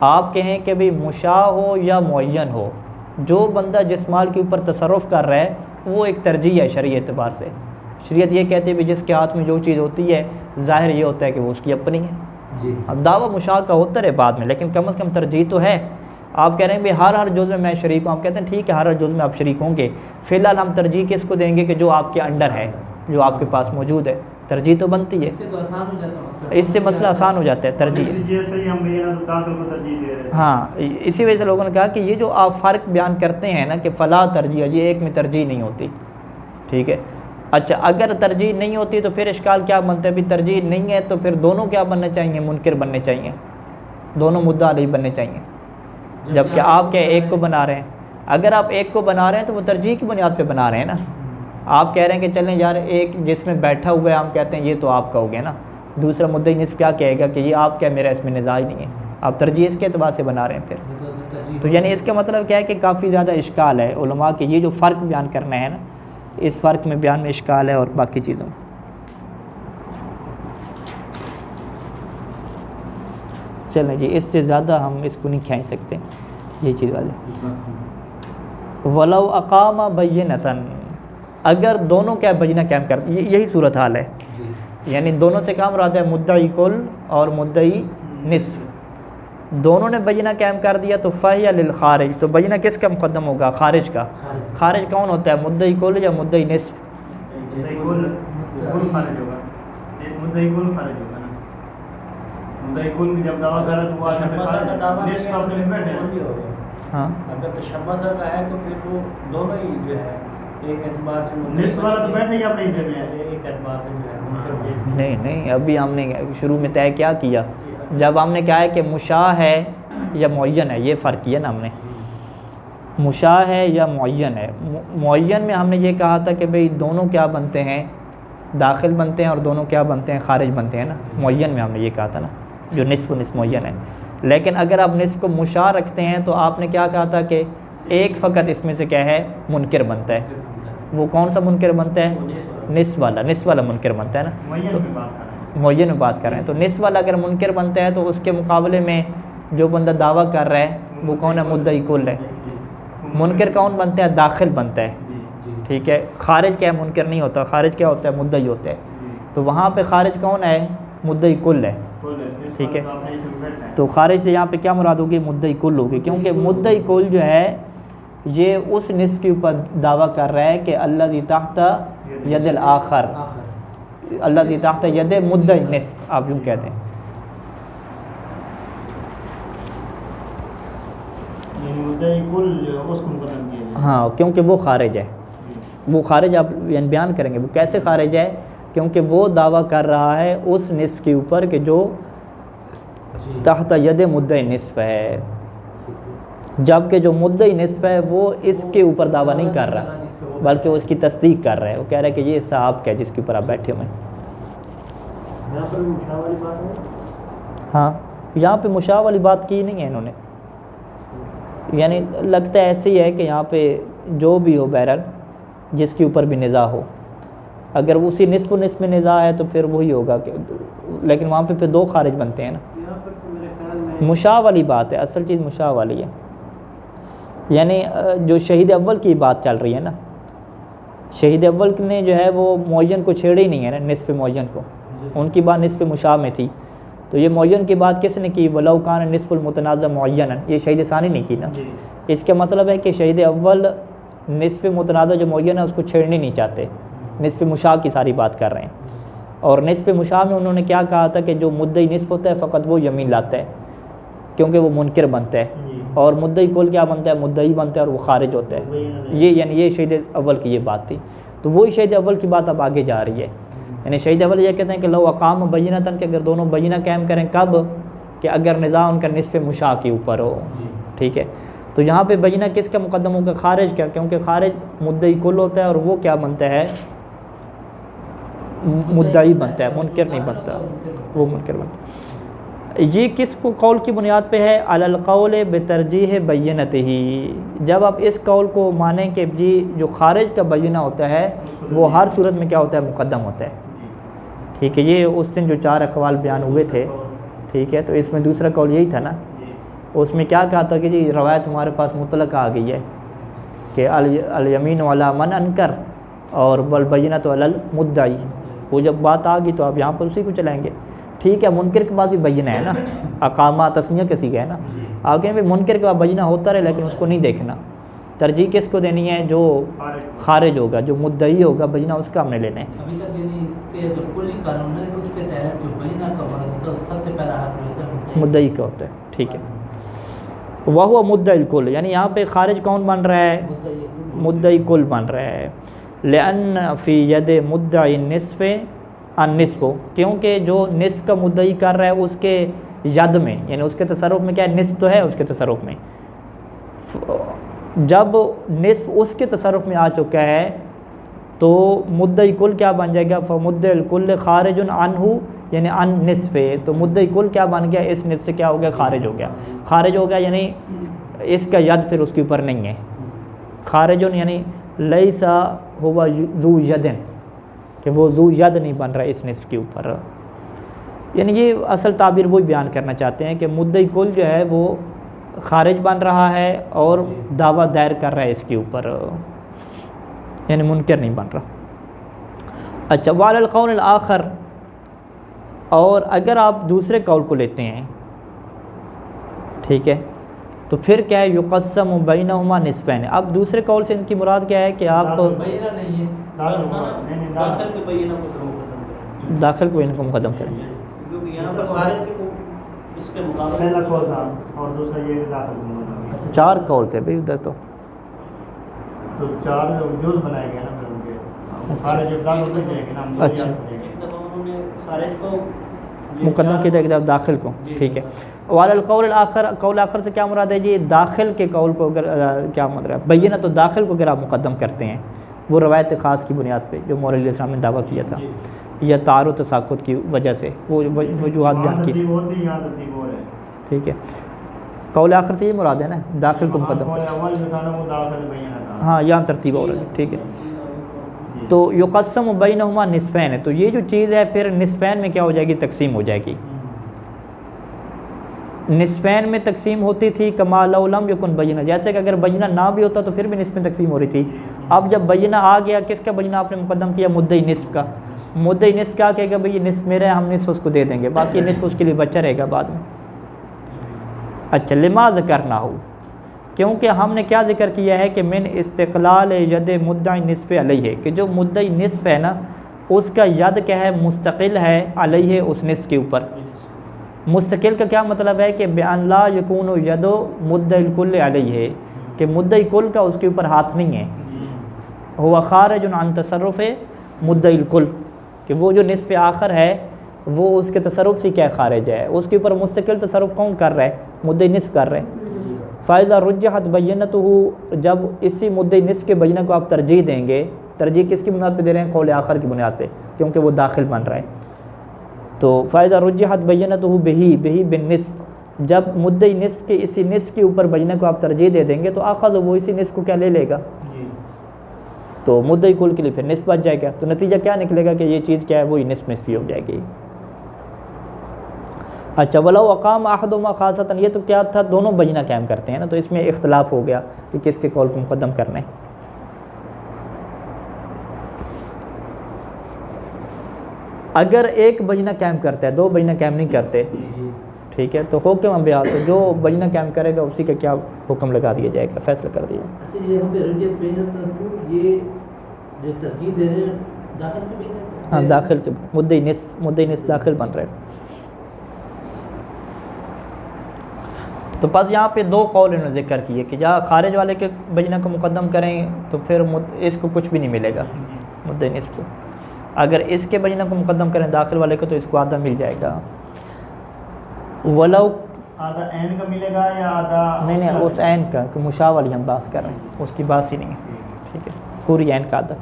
आप कहें कि भाई मुशा हो या मुअय्यन हो, जो बंदा जिस माल के ऊपर तसर्रुफ़ कर रहा है वो एक तरजीह है शरीयत एतबार से। शरीयत ये कहती है भी जिसके हाथ में जो चीज़ होती है ज़ाहिर ये होता है कि वो उसकी अपनी है। अब दावा मुशा का होता रहे बाद में, लेकिन कम से कम तरजीह तो है। आप कह रहे हैं भाई हर जुज़ में मैं शरीक हूँ, आप कहते हैं ठीक है हर जुज़ में आप शरीक होंगे, फ़िलहाल हम तरजीह किसको देंगे कि जो आपके अंडर है, जो आपके पास मौजूद है, तरजीह तो बनती है, इससे मसला आसान हो जाता है तरजीह। हाँ, इसी वजह से लोगों ने कहा कि ये जो आप फ़र्क बयान करते हैं ना कि फ़ला तरजीह, ये एक में तरजीह नहीं होती, ठीक है। अच्छा, अगर तरजीह नहीं होती तो फिर इश्काल क्या बनता है, भी तरजीह नहीं है तो फिर दोनों क्या बनने चाहिए, मुनकिर बनने चाहिए, दोनों मुद्दा अलई बनने चाहिए, जबकि आप क्या एक को बना रहे हैं। अगर आप एक को बना रहे हैं तो वो तरजीह की बुनियाद पे बना रहे हैं ना। आप कह रहे हैं कि चलें यार एक जिसमें बैठा हुआ है, हम कहते हैं ये तो आपका हो गया ना, दूसरा मुद्दई निस्फ़ क्या कहेगा कि ये आप क्या, मेरा इसमें निज़ा ही नहीं है, आप तरजीह इसके एतबार से बना रहे हैं फिर। तो यानी इसका मतलब क्या है कि काफ़ी ज़्यादा इश्काल है उलमा के, ये जो फ़र्क बयान करना है ना, इस फ़र्क में बयान में इश्काल है और बाकी चीज़ों। चलें जी, इससे ज़्यादा हम इसको नहीं खींच सकते ये चीज़ वाले। वलौ अकामा बय्यनतन, अगर दोनों क्या बयना कायम कर, यही सूरत हाल है, जी यानी दोनों से काम रहा है मुद्दई कुल और मुद्दई निस्फ, दोनों ने बयना कायम कर दिया तो फ़हिया लिल खारिज, तो बयना किसका मुकद्दम होगा? खारिज का। खारिज कौन होता है? मुद्दई कुल या मुद्दई निस्फ? मुद्दई कुल खारिज होगा, मुद्दई कुल खारिज होगा ना। मुद्दई कुल जब दावा करा तो वो आगे से खारिज निस्फ तो अपने बैठे हैं। हाँ, अगर तशब्बुह का है तो फिर वो दोनों ही जो है एक एतबार से निस्फ वाला तो बैठे ही अपने हिस्से में है। एक एतबार से जो है नहीं नहीं, अभी हमने शुरू में तय क्या किया, जब हमने क्या है कि मुशाह है या मुअय्यन है, ये फ़र्क किया ना हमने, मुशाह है या मुअय्यन है। मुअय्यन में हमने ये कहा था कि भाई दोनों क्या बनते हैं? दाखिल बनते हैं, और दोनों क्या बनते हैं? खारिज बनते हैं ना। मुअय्यन में हमने ये कहा था ना, जो निस्फ मुअय्यन है। लेकिन अगर आप निस्फ को मुशाह रखते हैं तो आपने क्या कहा था कि एक फ़कत इसमें से क्या है? मुनकिर बनता है। वो कौन सा मुनकिर बनता है? निस्फ वाला मुनकिर बनता है ना। मुअय्यन में बात कर रहे हैं। मुअय्यन में बात कर रहे हैं, तो निस्फ वाला अगर मुनकिर बनता है तो उसके मुकाबले में जो बंदा दावा कर रहा है वो कौन है? मुद्दई कुल है। मुनकिर कौन बनता है? दाखिल बनता है, ठीक है। खारिज क्या है? मुनकिर नहीं होता, खारिज क्या होता है? मुद्दई होता है। तो वहाँ पे खारिज कौन है? मुद्दई कुल है, ठीक है। तो खारिज से यहाँ पे क्या मुराद होगी? मुद्दई कुल होगी, क्योंकि मुद्दई कुल जो है ये उस निस्फ के ऊपर दावा कर रहा है कि अल्लज़ी तहता यदिल आखर, अल्लज़ी तहता यद मुद्दई निस्फ, आप यूँ कहते हैं। मुद्दई कुल उसको मुकद्दम किया जाए। हाँ, क्योंकि वो खारिज है। वो खारिज आप यानी बयान करेंगे वो कैसे खारिज है, क्योंकि वो दावा कर रहा है उस निस्फ के ऊपर कि जो तहता यद मुद्दई निस्फ है, जबकि जो मुद्दई निस्फ है वो इसके ऊपर दावा नहीं कर रहा, बल्कि वो उसकी तस्दीक कर रहा है। वो कह रहा है कि ये साहब क्या जिसके ऊपर आप बैठे हुए हैं। यहाँ पर मुशाह वाली बात है। हाँ, यहाँ पे मुशाह वाली बात की नहीं है इन्होंने, यानी लगता है ऐसे ही है कि यहाँ पे जो भी हो बहरहाल जिसके ऊपर भी निज़ा हो, अगर उसी निस्फ में निज़ा है तो फिर वही होगा कि, लेकिन वहाँ पे फिर दो खारिज बनते हैं ना। यहाँ पर तो मेरे ख्याल में मुशाह वाली बात है, असल चीज़ मुशाह वाली है, यानी जो शहीद अव्वल की बात चल रही है ना, शहीद अव्वल ने जो है वो मुअय्यन को छेड़े ही नहीं है ना, निस्फ मुअय्यन को, उनकी बात निस्फ मुशाह में थी। तो ये मुअय्यन की बात किसने की? वलौ कान निस्फुल मुतनाज़ा मुअय्यनन, ये शहीद सानी ने की ना। इसका मतलब है कि शहीद अव्वल निस्फ मुतनाज़ा जो मुअय्यन है उसको छेड़ने नहीं चाहते, निस्फ मुशाह की सारी बात कर रहे हैं। और निस्फ मुशाह में उन्होंने क्या कहा था कि जो मुद्दई निस्फ होता है फ़कत वो यमीन लाता है, क्योंकि वो मुनकिर बनता है, और मुद्दई कुल क्या बनता है? मुद्दई बनता है, और वो खारिज होता है। ये यानी ये शहीद अव्वल की ये बात थी। तो वही शहीद अव्वल की बात अब आगे जा रही है, यानी शहीद अव्वल ये कहते हैं कि लो अकाम बय्यनतन, कि अगर दोनों बय्यना कायम करें, कब? कि अगर निज़ा उनका निस्फ मुशाह के ऊपर हो, ठीक है। तो यहाँ पे बय्यना किसका मुकद्दम होगा? खारिज का, क्योंकि खारिज मुद्दई कुल होता है और वो क्या बनता है? मुद्दई बनता है, मुनकिर नहीं बनता, वो मुनकिर बनता है। ये किसको कौल की बुनियाद पे है? अलल कौल बेतरजीह बय्यनतिही, जब आप इस कौल को मानें कि जी जो खारिज का बय्यना होता है वो हर सूरत में क्या होता है? मुकद्दम होता है, ठीक है। ये उस दिन जो 4 अक़वाल बयान हुए थे, ठीक है, तो इसमें दूसरा कौल यही था ना। उसमें क्या कहा था कि जी रवायत हमारे पास मुतलक आ गई है कि अल यमीन वाला मन अनकर और वल बय्यना तो अलल मुद्दई। वो जब बात आ गई तो आप यहाँ पर उसी को चलाएँगे, ठीक है। मुनकिर के पास भी बय्यना है ना, अकामा तस्मिया किसी का है ना, आप कहें भाई मुनकिर के पास बय्यना होता रहे लेकिन उसको नहीं देखना। तरजीह किसको देनी है? जो खारिज होगा, जो मुद्दई होगा, बय्यना उसका हमने लेना है। अभी तक यानी इसके जो कुली कानून है उसके तहत जो बय्यना का वर्ग होता है सबसे पहला हाथ होता है मुद्दई का होता है, ठीक है। वह हुआ मुद्दई कुल, यानी यहाँ पे खारिज कौन बन रहा है? मुद्दई कुल बन रहा है। लेअन फ़ी यद मुद्दई निस्फ़ अन निस्फ़, क्योंकि जो निस्फ़ का मुद्दई कर रहा है उसके यद में, यानी उसके तसर्रुफ़ में क्या है? निस्फ़ तो है उसके तसर्रुफ़ में। जब निस्फ़ उसके तसर्रुफ़ में आ चुका है तो मुद्दई कुल क्या बन जाएगा? फ़मुद्दल कुल खारिजुन अनहु, यानी अन निस्फ़, तो मुद्दई कुल क्या बन गया? इस निस्फ़ से क्या हो गया? खारिज हो गया। खारिज हो गया यानी इसका यद फिर उसके ऊपर नहीं है। खारिजुन यानी लैसा हुवा ज़ू यदन, कि वो ज़ू यद नहीं बन रहा है इस निस्फ़ के ऊपर। यानी ये असल ताबीर वही बयान करना चाहते हैं कि मुद्दई कुल जो है वो खारिज बन रहा है और दावा दायर कर रहा है इसके ऊपर। यानी मुनकर नहीं बन रहा। अच्छा, वालल कौल आखर, और अगर आप दूसरे कौल को लेते हैं, ठीक है, तो फिर क्या है, युक़स्सम बैनहुमा निस्फ़ैन। अब दूसरे कौल से इनकी मुराद क्या है कि आप बैना नहीं है, दाखिल के बैना को मुकद्दम करें, दाखिल को इनको मुकद्दम करें। क्योंकि यहाँ पर खारिज के को इसके मुकाबले पहला कौल था और दूसरा ये कि दाखिल को मुकद्दम। चार कौल से भाई उधर तो चार जुज़ बनाए गए ना फिर उनके, खारिज जब दाखिल हो जाएंगे ना हम अच्छा। एक दफ़ा उन्होंने खारिज को मुकद्दम किया जाएगा दाखिल को, ठीक है। वालल कौल आखर, कौल आखर से क्या मुराद है जी, दाखिल के कौल को अगर क्या मतलब बैना, तो दाखिल को अगर आप मुकद्दम करते हैं, वो रवायत ख़ास की बुनियाद पे जो मौलवी अलैहिस्सलाम ने दावा किया था, या तारो तसाकुत की वजह से वो वजूहात बयान की थी, ठीक है। कौल आखर से ये मुराद है ना, दाखिल को मुकद्दम, हाँ यहाँ तरतीब हो रहा है, ठीक है। तो युक़स्सम बैनहुमा निस्फ़ैन है, तो ये जो चीज़ है फिर निस्फ़ैन में क्या हो जाएगी, तकसीम हो जाएगी। निस्फ़ैन में तकसीम होती थी कमा लौ लम यकुन बैना, जैसे कि अगर बैना ना भी होता तो फिर भी निस्फ़ में तकसीम हो रही थी। अब जब बैना आ गया, किसका बैना आपने मुकद्दम किया, मुद्दई निस्फ़ का। मुद्दई निस्फ़ क्या कहेगा, भाई ये निस्फ़ मेरा है, हम निस्फ़ उसको दे देंगे, बाकी निस्फ़ उसके लिए बचा रहेगा बाद में। अच्छा, लिमा ज़िक्र ना हो, क्योंकि हमने क्या ज़िक्र किया है कि मिन इस्तिक़लाल यद मुद्दई निस्फ़ अलैहि, कि जो मुद्दई निस्फ़ है ना, उसका यद क्या है, मुस्तकिल है अलैहि, उस निस्फ़ के ऊपर। मुस्तकिल का क्या मतलब है कि बयान ला यकून यदो मुद्दई कुल अलैहि, कि मुद्दई कुल का उसके ऊपर हाथ नहीं है। हुवा खारिजुन अन तसर्रुफ़ मुद्दई कुल, कि वो जो निस्फ़ आखिर है वो उसके तसर्रुफ़ से क्या खारिज है, उसके ऊपर मुस्तकिल तसर्रुफ़ कौन कर रहा है, मुद्दई निस्फ़ कर रहे हैं। फ़ाइज़ा रुज्जहत बैनतुहु, जब इसी मुद्दई निस्फ़ के बैना को आप तरजीह देंगे, तरजीह किसकी बुनियाद पे दे रहे हैं, कौल आखिर की बुनियाद पे, क्योंकि वो दाखिल बन रहा है। तो फ़ाइज़ा रुज्जहत बैनतुहु बिही बिन निस्फ़, जब मुद्दई निस्फ़ के इसी निस्फ़ के ऊपर बैना को आप तरजीह दे देंगे तो आखिर वो इसी निस्फ़ को क्या ले लेगा, तो मुद्दई कुल के लिए फिर निस्फ़ बच जाएगा। तो नतीजा क्या निकलेगा कि ये चीज़ क्या है, वही निस्फ़ निस्फ़ी हो जाएगी। अच्छा, वलौ अक़ाम अहदुहुमा ख़ासतन, ये तो क्या था, दोनों बैना कायम करते हैं ना, तो इसमें इख्तलाफ हो गया कि किसके कौल को मुक़द्दम करना है। अगर एक बैना कायम करता है, दो बैना कायम नहीं करते, ठीक है, तो हुक्म अबिया, तो जो बैना कायम करेगा उसी का क्या हुक्म लगा दिया जाएगा, फैसला कर दिया। अच्छा, ये हम पे रजियत बैनत, ये जो तरजीह दे रहे हैं दाखिल के बैना, हाँ दाखिल के मुद्दई निस्फ़ दाखिल बन रहे हैं। तो बस यहाँ पे दो कौल इन्होंने ज़िक्र किए कि जहाँ खारिज वाले के बैना को मुक़द्दम करें तो फिर इसको कुछ भी नहीं मिलेगा मुद्दई निस्फ़ को, अगर इसके बैना को मुक़द्दम करें दाखिल वाले को तो इसको आधा मिल जाएगा। वलौ आधा ऐन का मिलेगा या आधा, नहीं उस ऐन का, कि मुशा वाली हम बात कर रहे हैं, उसकी बात ही नहीं है, ठीक है, पूरी ऐन का आधा।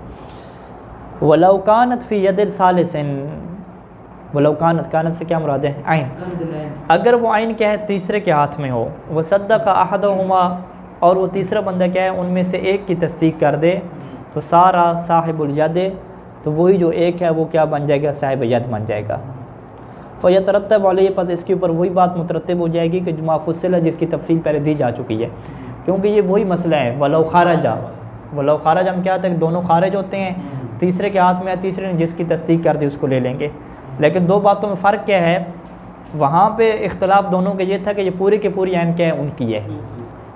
वलौ कानत फ़ी यदिल सालिसिन, वलौ कानत से क्या मुराद है, आइन, अगर वो आइन क्या है, तीसरे के हाथ में हो, वह सद्दक़ अहदहुमा, और वो तीसरा बंदा क्या है, उनमें से एक की तस्दीक कर दे, तो सारा साहिबुल यद, तो वही जो एक है वो क्या बन जाएगा, साहिब यद बन जाएगा। फ़यतरत्तब अलैहि, पास इसके ऊपर वही बात मुतरत्तिब हो जाएगी कि जो माफुस्सिल है, जिसकी तफसील पहले दी जा चुकी है, क्योंकि ये वही मसला है। वलौ खारजा हम क्या होता है, दोनों खारिज होते हैं, तीसरे के हाथ में है, तीसरे ने जिसकी तस्दीक कर दी उसको ले लेंगे। लेकिन दो बातों में फ़र्क क्या है, वहाँ पे इख्तलाफ दोनों का ये था कि ये पूरी की पूरी ऐन क्या है, उनकी है।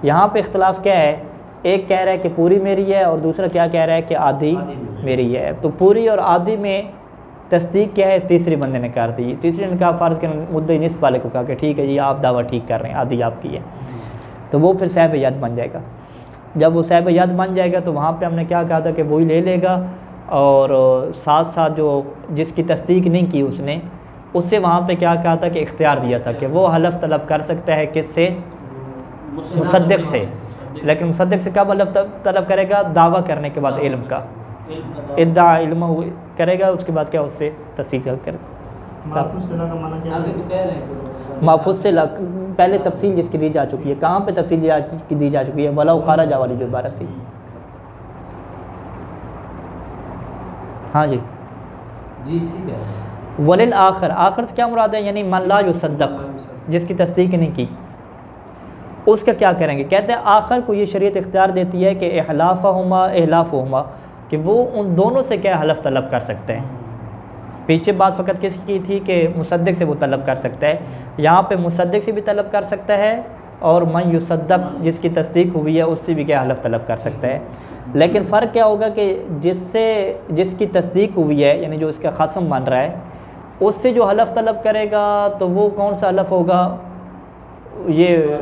यहाँ पे इख्तलाफ क्या है, एक कह रहा है कि पूरी मेरी है और दूसरा क्या कह रहा है कि आधी मेरी है। तो पूरी और आधी में तस्दीक क्या है, तीसरे बंदे ने कर दी। तीसरे ने कहा, फ़र्ज़ कर मुद्दई निस्फ़ वाले को कहा कि ठीक है जी आप दावा ठीक कर रहे हैं, आधी आपकी है, तो वो फिर साहिब यद बन जाएगा। जब वो साहिब यद बन जाएगा तो वहाँ पे हमने क्या कहा था कि वही ले लेगा, और साथ साथ जो जिसकी तस्दीक नहीं की उसने, उससे वहाँ पे क्या कहा था कि इख्तियार दिया था कि वो हलफ तलब कर सकता है किससे, मुसद्दिक़ से। लेकिन मुसद्दिक़ से कब हलफ तलब करेगा, दावा करने के बाद इल्म का, इद्दा इल्म करेगा, उसके बाद क्या उससे तस्दीक कर। महफूज़ से पहले तफसील जिसकी दी जा चुकी है, कहाँ पे तफसील दी जा चुकी है, वलौ खारजा वाली जो इबारत थी। हाँ जी ठीक है। वलिल आखिर, आखिर से क्या मुराद है, यानी मन ला युसद्दक़, जिसकी तस्दीक नहीं की, उसका क्या करेंगे। कहते हैं आखिर को ये शरीयत इख्तियार देती है कि इहलाफ़हुमा कि वो उन दोनों से क्या हलफ तलब कर सकते हैं। पीछे बात फ़कत किसकी थी कि मुसद्दिक़ से वो तलब कर सकता है, यहाँ पे मुसद्दिक़ से भी तलब कर सकता है और मन युसद्दक़ जिसकी तस्दीक हुई है उससे भी क्या हलफ तलब कर सकता है। लेकिन फ़र्क क्या होगा कि जिसकी तस्दीक हुई है यानी जो इसका ख़स्म बन रहा है उससे जो हलफ तलब करेगा तो वो कौन सा हलफ होगा, ये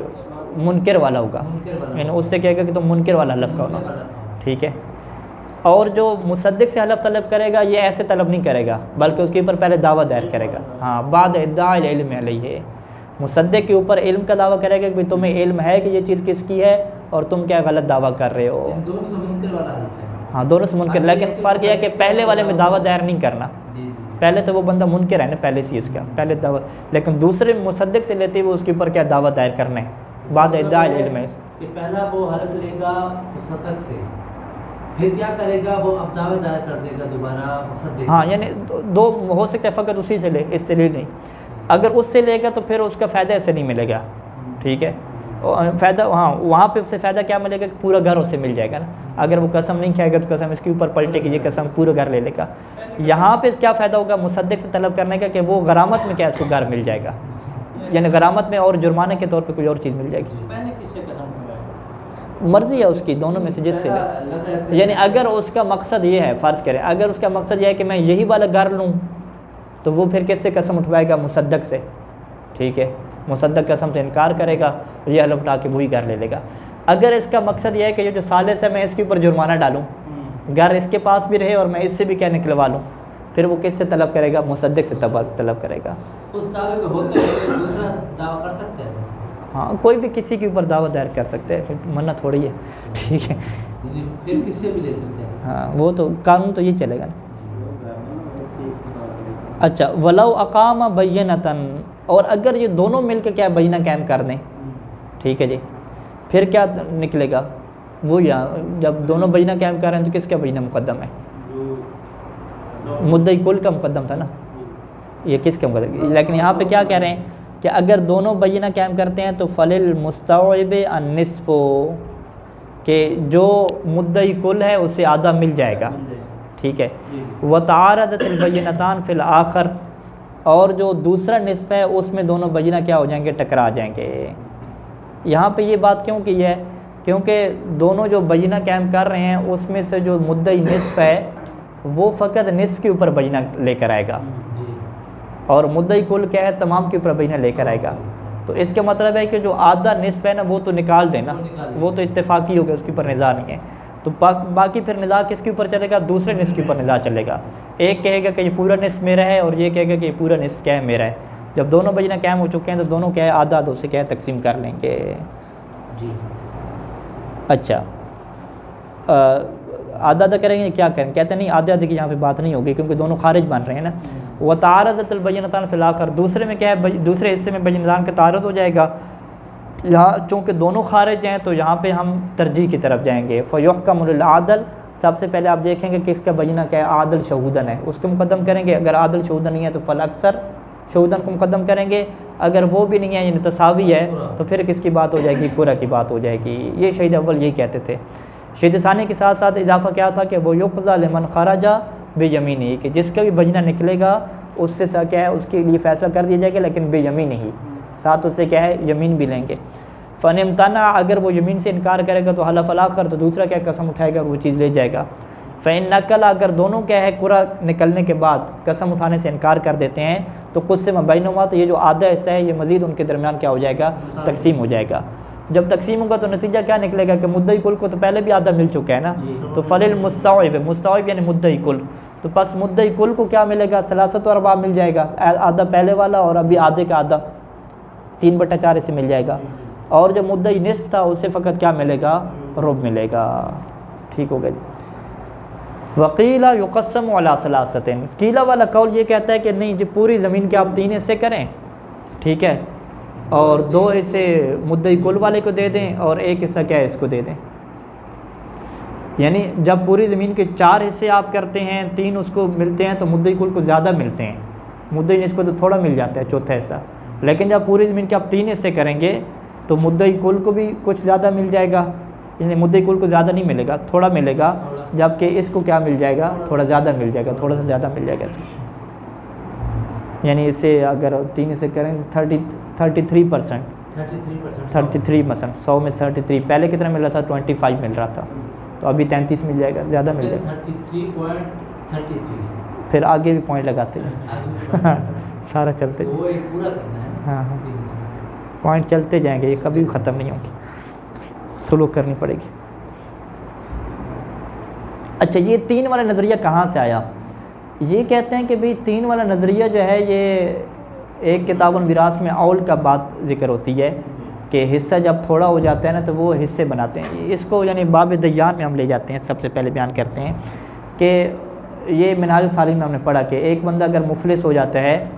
मुनकर वाला होगा, यानी उससे कहेगा कि तुम मुनकर वाला हलफ करो, ठीक है। और जो मुसद्दिक़ से हलफ तलब करेगा ये ऐसे तलब नहीं करेगा बल्कि उसके ऊपर पहले दावा दायर करेगा। हाँ, बाद इद्दाअल इल्म अलैहि, मुसद्दिक़ के ऊपर इल्म का दावा करेगा कि तुम्हें इल्म है कि ये चीज़ किसकी है और तुम क्या गलत दावा कर रहे हो। दोनों से मुनकर वाला हलफ है। हाँ, दोनों से मुनकर, लेकिन फ़र्क यह है कि पहले वाले में दावा दायर नहीं करना, पहले तो वो बंदा मुनकर है ना पहले से इसका पहले दावा, लेकिन दूसरे मुसद्दिक़ से लेते हुए उसके ऊपर क्या दावा दायर करना है बाद इद्दाअल इल्म है। पहला वो हलफ लेगा मुसद्दिक़ से, फिर क्या करेगा वो अब दावा दायर कर देगा दोबारा मुसद्दिक़। हाँ, यानी दो हो सकता है, फ़कत उसी से ले, इससे ले नहीं। अगर उससे लेगा तो फिर उसका फ़ायदा ऐसे नहीं मिलेगा, ठीक है। फ़ायदा हाँ, वहाँ पे उससे फ़ायदा क्या मिलेगा कि पूरा घर उससे मिल जाएगा ना। अगर वो कसम नहीं खाएगा तो कसम इसके ऊपर पलटेगी, ये कसम पूरा घर ले लेगा। यहाँ पे क्या फ़ायदा होगा मुसद्दिक़ से तलब करने का कि वो गरामत में क्या इसको घर मिल जाएगा, यानी गरामत में और जुर्माने के तौर पे कोई और चीज़ मिल जाएगी। पहले किससे कसम, मर्ज़ी है उसकी, दोनों में से जिससे ले। यानी अगर उसका मकसद ये है, फ़र्ज़ करें अगर उसका मकसद ये है कि मैं यही वाला घर लूँ तो वो फिर किससे कसम उठवाएगा, मुसद्दिक़ से, ठीक है। मुसद्दिक़ कसम से इनकार करेगा, ये हलफ उठा के वही घर ले लेगा। अगर इसका मकसद ये है कि ये जो सालिस है मैं इसके ऊपर जुर्माना डालूँ, घर इसके पास भी रहे और मैं इससे भी क्या निकलवा लूँ, फिर वो किससे तलब करेगा, मुसद्दिक़ से तलब करेगा। उस दावे को होते हुए दूसरा दावा कर सकते हैं। हाँ, कोई भी किसी के ऊपर दावा दायर कर सकते हैं, मन्ना थोड़ी है, ठीक है। फिर किससे भी ले सकते हैं। हाँ, वो तो कानून तो ये चलेगा ना। अच्छा, वलौ अकाम बैनतन, और अगर ये दोनों मिलकर क्या बैना कायम कर दें, ठीक है जी, फिर क्या निकलेगा वो, यहाँ जब दोनों बैना कायम कर रहे हैं तो किसका बैना मुकद्दम है, मुद्दई कुल का मुकद्दम था ना, ये किसका मुकद्दम। लेकिन यहाँ पे क्या कह रहे हैं कि अगर दोनों बैना कायम करते हैं तो फलिल मुस्तौइब अन्निस्फो, कि जो मुद्दई कुल है उसे आधा मिल जाएगा, ठीक है। व तारदतिल बैनतान फिल आखर, और जो दूसरा निस्फ है उसमें दोनों बैना क्या हो जाएंगे, टकरा जाएंगे। यहाँ पे ये बात क्यों की है, क्योंकि दोनों जो बैना कायम कर रहे हैं उसमें से जो मुद्दई निस्फ है वो फ़कत निस्फ के ऊपर बैना लेकर आएगा और मुद्दई कुल क्या है, तमाम के ऊपर बैना लेकर आएगा। तो इसका मतलब है कि जो आधा निस्फ है ना वो तो निकाल देना, वो तो इत्तेफाकी हो गया, उसके ऊपर निज़ा नहीं है। तो बाकी फिर निज़ा किसके ऊपर चलेगा, दूसरे निस्फ के ऊपर निज़ा चलेगा। एक कहेगा कि ये पूरा निस्फ मेरा है और ये कहेगा कि ये पूरा निस्फ क्या है, मेरा है। जब दोनों बैना कायम हो चुके हैं तो दोनों क्या है, आधा आधा से क्या है तकसीम कर लेंगे जी। अच्छा, आधा आधा करेंगे, क्या करें, कहते नहीं आधे आधे की यहाँ पे बात नहीं होगी क्योंकि दोनों खारिज बन रहे हैं ना। व तारदतुल बैनतान फिल आखर, दूसरे में क्या है, दूसरे हिस्से में बैनतान का तारद हो जाएगा। यहाँ चूँकि दोनों खारिज हैं तो यहाँ पे हम तरजीह की तरफ जाएंगे। फ़युहकमुल आदल, सबसे पहले आप देखेंगे कि इसका बैना क्या है, आदल शहूदन है, उसको मुकद्दम करेंगे। अगर आदल शहूदन नहीं है तो फल अक्सर शहूदन को मुकद्दम करेंगे। अगर वो भी नहीं है यानी तसावी है तो फिर किसकी बात हो जाएगी, कुरा की बात हो जाएगी। ये शहीद अव्वल यही कहते थे। शहीद सानी के साथ साथ इजाफा क्या था कि वो युक़ज़ा लिमन खराजा बेयमीनी, कि जिसका भी बैना निकलेगा उससे क्या है, उसके लिए फ़ैसला कर दिया जाएगा, लेकिन बेयमीनी ही, साथ उससे क्या है यमीन भी लेंगे। फ़न इम्तना, अगर वो यमीन से इनकार करेगा तो हलफ अल-आखर, तो दूसरा क्या कसम उठाएगा वो चीज़ ले जाएगा। फ़इन नकल, अगर दोनों क्या है कुरा निकलने के बाद कसम उठाने से इनकार कर देते हैं तो कुछ से बैनुमा, तो ये जो आधा हिस्सा है ये मज़ीद उनके दरमियान क्या हो जाएगा, तकसीम हो जाएगा। जब तकसीम होगा तो नतीजा क्या निकलेगा कि मुद्दई कुल को तो पहले भी आधा मिल चुका है ना, तो फलिल मुस्तौइब, मुस्तौइब यानी मुद्दई कुल, तो बस मुद्दई कुल को क्या मिलेगा, सलासत और अरबा मिल जाएगा, आधा पहले वाला और अभी आधे का आधा 3/4 इसे मिल जाएगा। और जो मुद्दई निस्फ था उससे फ़कत क्या मिलेगा, रुब मिलेगा। ठीक हो गया जी। वकीला युक़स्सम अला सलासतिन, कीला वाला कौल ये कहता है कि नहीं जी पूरी ज़मीन के आप 3 हिस्से करें, ठीक है, और 2 हिस्से मुद्दई कुल वाले को दे दें और 1 हिस्सा क्या है इसको दे दें। यानी जब पूरी ज़मीन के 4 हिस्से आप करते हैं, 3 उसको मिलते हैं तो मुद्दई कुल को ज़्यादा मिलते हैं, मुद्दई निस्फ को तो थोड़ा मिल जाता है, चौथा हिस्सा। लेकिन जब पूरी ज़मीन के आप 3 हिस्से करेंगे तो मुद्दई कुल को भी कुछ ज़्यादा मिल जाएगा, यानी मुद्दई कुल को ज़्यादा नहीं मिलेगा, थोड़ा मिलेगा, जबकि इसको क्या मिल जाएगा, थोड़ा ज़्यादा मिल जाएगा, थोड़ा सा ज़्यादा मिल जाएगा इसको। यानी इसे अगर 3 से करें 33%, 33%, 100 में 33, पहले कितना मिल रहा था, 25 मिल रहा था, तो अभी 33 मिल जाएगा, ज़्यादा मिल जाएगा। 33.33 फिर आगे भी पॉइंट लगाते हैं सारा चलते, वो एक पूरा करना है। हाँ हाँ, पॉइंट चलते जाएंगे, ये कभी ख़त्म नहीं होंगे, स्लो करनी पड़ेगी। अच्छा, ये 3 वाला नज़रिया कहाँ से आया? ये कहते हैं कि भाई 3 वाला नज़रिया जो है, ये एक किताब विरास में औल का बात जिक्र होती है कि हिस्सा जब थोड़ा हो जाता है ना तो वो हिस्से बनाते हैं। इसको यानी बाब दय्यान में हम ले जाते हैं, सबसे पहले बयान करते हैं कि ये मिनाज सालिम में हमने पढ़ा कि एक बंदा अगर मुफलिस हो जाता है,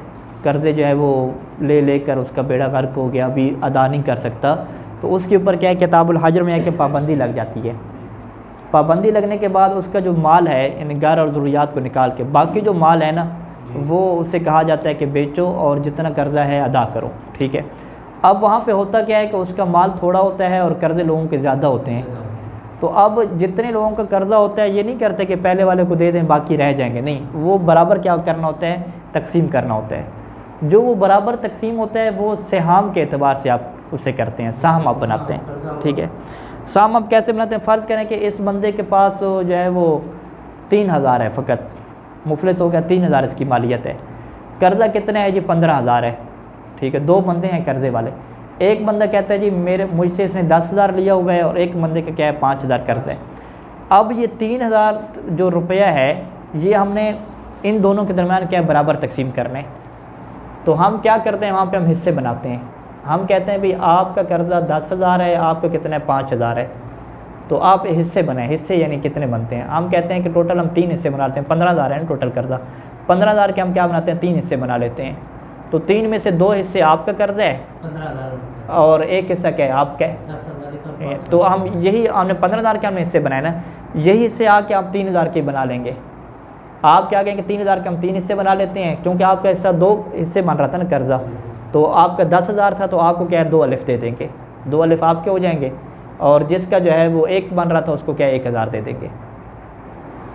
कर्ज़े जो है वो ले लेकर उसका बेड़ा गर्क हो गया, अभी अदा नहीं कर सकता, तो उसके ऊपर क्या है, किताबुल हजर में है कि पाबंदी लग जाती है। पाबंदी लगने के बाद उसका जो माल है, यानी घर और ज़रूरियात को निकाल के बाकी जो माल है ना, वो उससे कहा जाता है कि बेचो और जितना कर्ज़ा है अदा करो, ठीक है। अब वहाँ पे होता क्या है कि उसका माल थोड़ा होता है और कर्ज़े लोगों के ज़्यादा होते हैं। तो अब जितने लोगों का कर्ज़ा होता है, ये नहीं करते कि पहले वाले को दे दें बाकी रह जाएंगे, नहीं, वो बराबर क्या करना होता है, तकसीम करना होता है। जो वो बराबर तकसीम होता है वो सहाम के एतबार से आप उसे करते हैं, साहम आप बनाते हैं, ठीक है। साहम आप कैसे बनाते हैं? फ़र्ज़ करें कि इस बंदे के पास जो है वो 3000 है, फ़कत मुफलिस हो गया, 3000 इसकी मालियत है, कर्ज़ा कितना है जी, 15000 है, ठीक है। 2 बंदे हैं कर्ज़े वाले, एक बंदा कहता है जी मुझसे इसने 10,000 लिया हुआ है और एक बंदे का क्या है 5,000 कर्ज़ है। अब ये 3,000 जो रुपया है, ये हमने इन दोनों के दरमियान क्या है, बराबर तकसीम करने। तो हम क्या करते हैं, वहाँ पे हम हिस्से बनाते हैं। हम कहते हैं भाई आपका कर्ज़ा 10,000 है, आपका कितना है 5,000 है, तो आप हिस्से बनाएं। हिस्से यानी कितने बनते हैं? हम कहते हैं कि टोटल हम 3 हिस्से बनाते हैं, 15,000 है ना टोटल कर्ज़ा, 15,000 के हम क्या बनाते हैं, 3 हिस्से बना लेते हैं। तो 3 में से 2 हिस्से आपका कर्ज़ा है 15,000 और एक हिस्सा क्या है, आपका है। 10,000 तो हम यही हमने 15,000 के हमने हिस्से बनाए ना, यही हिस्से आके आप 3,000 के बना लेंगे। आप क्या कहेंगे, 3,000 के हम 3 हिस्से बना लेते हैं, क्योंकि आपका हिस्सा 2 हिस्से बन रहा था ना कर्ज़ा, तो आपका 10,000 था, तो आपको क्या है 2 अलिफ दे देंगे, 2 अलिफ आपके हो जाएंगे, और जिसका जो है वो 1 बन रहा था उसको क्या 1,000 दे देंगे।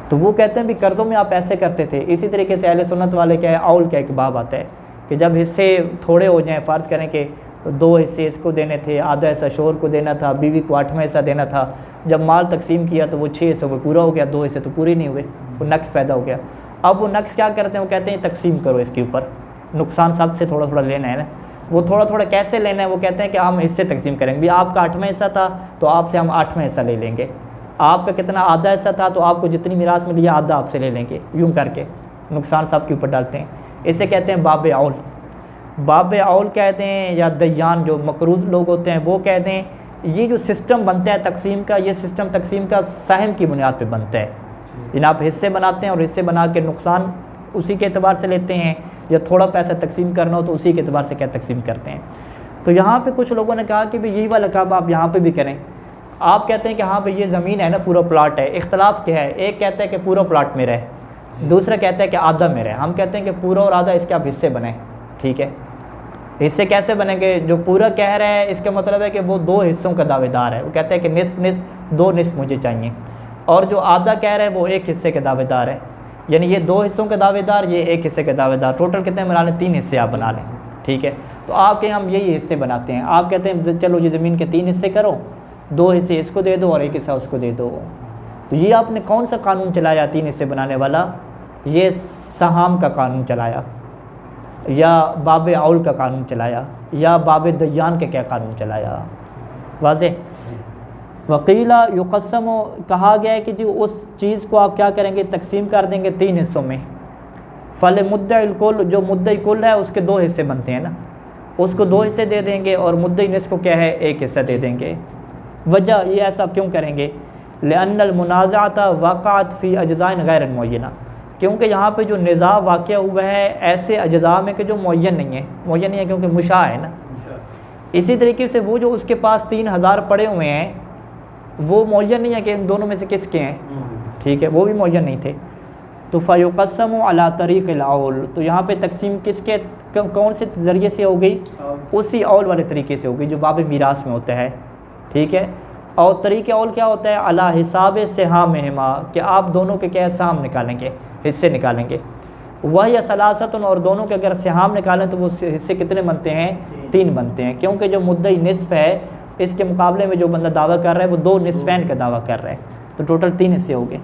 तो वो कहते हैं भी कर्ज़ों में आप ऐसे करते थे। इसी तरीके से अहले सुन्नत वाले क्या है, औल क्या एक बाब आता है कि जब हिस्से थोड़े हो जाएं, फ़र्ज़ करें कि 2 हिस्से इसको देने थे, आधा हिस्सा शोहर को देना था, बीवी को 8वां हिस्सा देना था, जब माल तकसीम किया तो वो 6 हिस्सों में पूरा हो गया, 2 हिस्से तो पूरे नहीं हुए, वो नक्स पैदा हो गया। अब वो नक्स क्या करते हैं, वो कहते हैं तकसीम करो इसके ऊपर, नुकसान सब से थोड़ा थोड़ा लेना है ना। वो थोड़ा थोड़ा कैसे लेना है, वो कहते हैं कि हम हिस्से तकसीम करेंगे, भी आपका 8वां हिस्सा था तो आपसे हम 8वां हिस्सा ले लेंगे, आपका कितना आधा हिस्सा था तो आपको जितनी मिरास मिली है आधा आपसे ले लेंगे, यूँ करके नुकसान सब के ऊपर डालते हैं। इसे कहते हैं बाब औल। बाब औल कहते हैं, या दय्यान जो मकरूज़ लोग होते हैं वो कहते हैं ये जो सिस्टम बनता है तकसीम का, ये सिस्टम तकसीम का सहम की बुनियाद पे बनता है। जिन आप हिस्से बनाते हैं और हिस्से बना के नुकसान उसी के एतबार से लेते हैं, या थोड़ा पैसा तकसीम करना हो तो उसी के एतबार से क्या तकसीम करते हैं। तो यहाँ पे कुछ लोगों ने कहा कि भाई यही वाला काम आप यहाँ पे भी करें। आप कहते हैं कि हाँ भाई ये ज़मीन है ना, पूरा प्लाट है, इख्तलाफ क्या है, एक कहता है कि पूरा प्लाट मेरा है, दूसरा कहता है कि आधा मेरा है। हम कहते हैं कि पूरा और आधा इसके आप हिस्से बनाएं, ठीक है। हिस्से कैसे बनेंगे? जो पूरा कह रहा है इसका मतलब है कि वो 2 हिस्सों का दावेदार है, वो कहता है कि निस्फ निस्फ, 2 निस्फ मुझे चाहिए, और जो आधा कह रहा है वो 1 हिस्से के दावेदार है, यानी ये 2 हिस्सों के दावेदार, ये 1 हिस्से के दावेदार, टोटल कितने बना लें, 3 हिस्से आप बना लें, ठीक है। तो आपके हम यही हिस्से बनाते हैं। आप कहते हैं चलो ये ज़मीन के 3 हिस्से करो, 2 हिस्से इसको दे दो और 1 हिस्सा उसको दे दो। तो ये आपने कौन सा कानून चलाया 3 हिस्से बनाने वाला? ये सहाम का कानून चलाया, या बाब औल का कानून चलाया, या बाब दय्यान के क्या कानून चलाया? वाज़ेह। वकीला युक़स्सम, कहा गया है कि जी उस चीज़ को आप क्या करेंगे, तकसीम कर देंगे 3 हिस्सों में। फ़ल मुद्दई कुल, जो मुद्दई कुल है उसके 2 हिस्से बनते हैं ना, उसको 2 हिस्से दे देंगे, और मुद्दई निस्फ़ को क्या है 1 हिस्सा दे देंगे। वजह ये ऐसा क्यों करेंगे? लिअन्नल मुनाज़अत वक़अत फ़ी अज्ज़ाइन गैर मुअय्यना, क्योंकि यहाँ पे जो निज़ा वाक़या हुआ है ऐसे अज्ज़ा में कि जो मुअय्यन नहीं है, क्योंकि मुशा है ना। इसी तरीके से वो जो उसके पास 3,000 पड़े हुए हैं वो मुअय्यन नहीं है कि इन दोनों में से किसके हैं, ठीक है, वो भी मुअय्यन नहीं थे। तो फ़युक़स्समु अला तरीक़िल औल, तो यहाँ पे तकसीम किसके कौन से ज़रिए से हो गई? उसी औल वाले तरीके से हो गई जो बाब मीरास में होता है, ठीक है। और तरीक़े औल क्या होता है, अला हिसाब सिहामिहिमा, कि आप दोनों के क्या साम निकालेंगे, हिस्से निकालेंगे। वह या सलासतुन, और दोनों के अगर सिहाम निकालें तो वो हिस्से कितने बनते हैं, 3 बनते हैं, क्योंकि जो मुद्दई निस्फ़ है इसके मुकाबले में जो बंदा दावा कर रहा है वो 2 निस्फ़ैन का दावा कर रहा है, तो टोटल 3 हिस्से हो गए।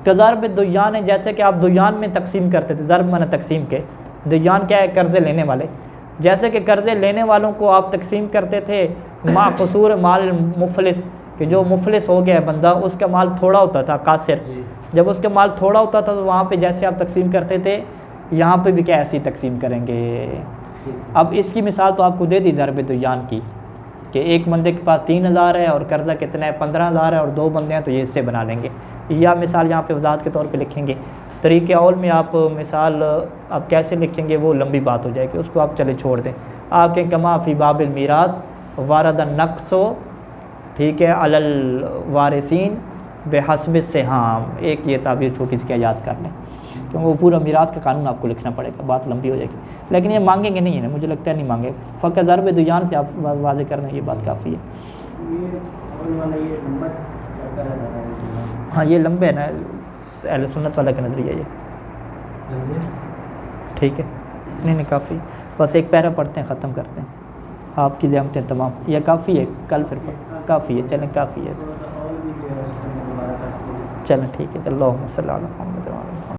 कज़र्ब दुयान है, जैसे कि आप दुयान में तकसीम करते थे, ज़र्ब माना तकसीम के, दुयान क्या है, कर्ज़े लेने वाले, जैसे कि कर्ज़े लेने वालों को आप तकसीम करते थे मा कसूर माल मुफलिस, कि जो मुफलिस हो गया है बंदा उसका माल थोड़ा होता था, कासिर, जब उसका माल थोड़ा होता था तो वहाँ पे जैसे आप तकसीम करते थे यहाँ पे भी क्या ऐसी तकसीम करेंगे। अब इसकी मिसाल तो आपको दे दी ज़र्ब दुयान की, कि एक बंदे के पास 3000 है और कर्ज़ा कितना है, 15000 है, और 2 बंदे हैं तो ये इससे बना लेंगे, या मिसाल यहाँ पे वजाहत के तौर पे लिखेंगे। तरीक़े औल में आप मिसाल आप कैसे लिखेंगे वो लंबी बात हो जाएगी, उसको आप चले छोड़ दें। आप कहें कमा फ़ी बाबिल मीरास वारदा नक्सो, ठीक है, अलल वारिसीन बेहस्ब सिहाम, एक ये ताबीर छोटी सी क्या याद कर लें, क्योंकि वो पूरा मीरास का कानून आपको लिखना पड़ेगा, बात लंबी हो जाएगी, लेकिन ये मांगेंगे नहीं है ना, मुझे लगता है नहीं मांगे, फ़क़त ज़र्ब दुयान से आप वाज़ेह करना, ये बात काफ़ी है। हाँ ये लंबे है ना, अहले सुन्नत वाला का नज़रिया ये, ठीक है, नहीं काफ़ी, बस एक पैरा पढ़ते हैं, ख़त्म करते हैं, आपकी ज़हमतें तमाम, यह काफ़ी है, कल फिर काफ़ी है, चलें काफ़ी है, चलें ठीक है, अल्लाहुम्मा सल्ली अला मुहम्मद।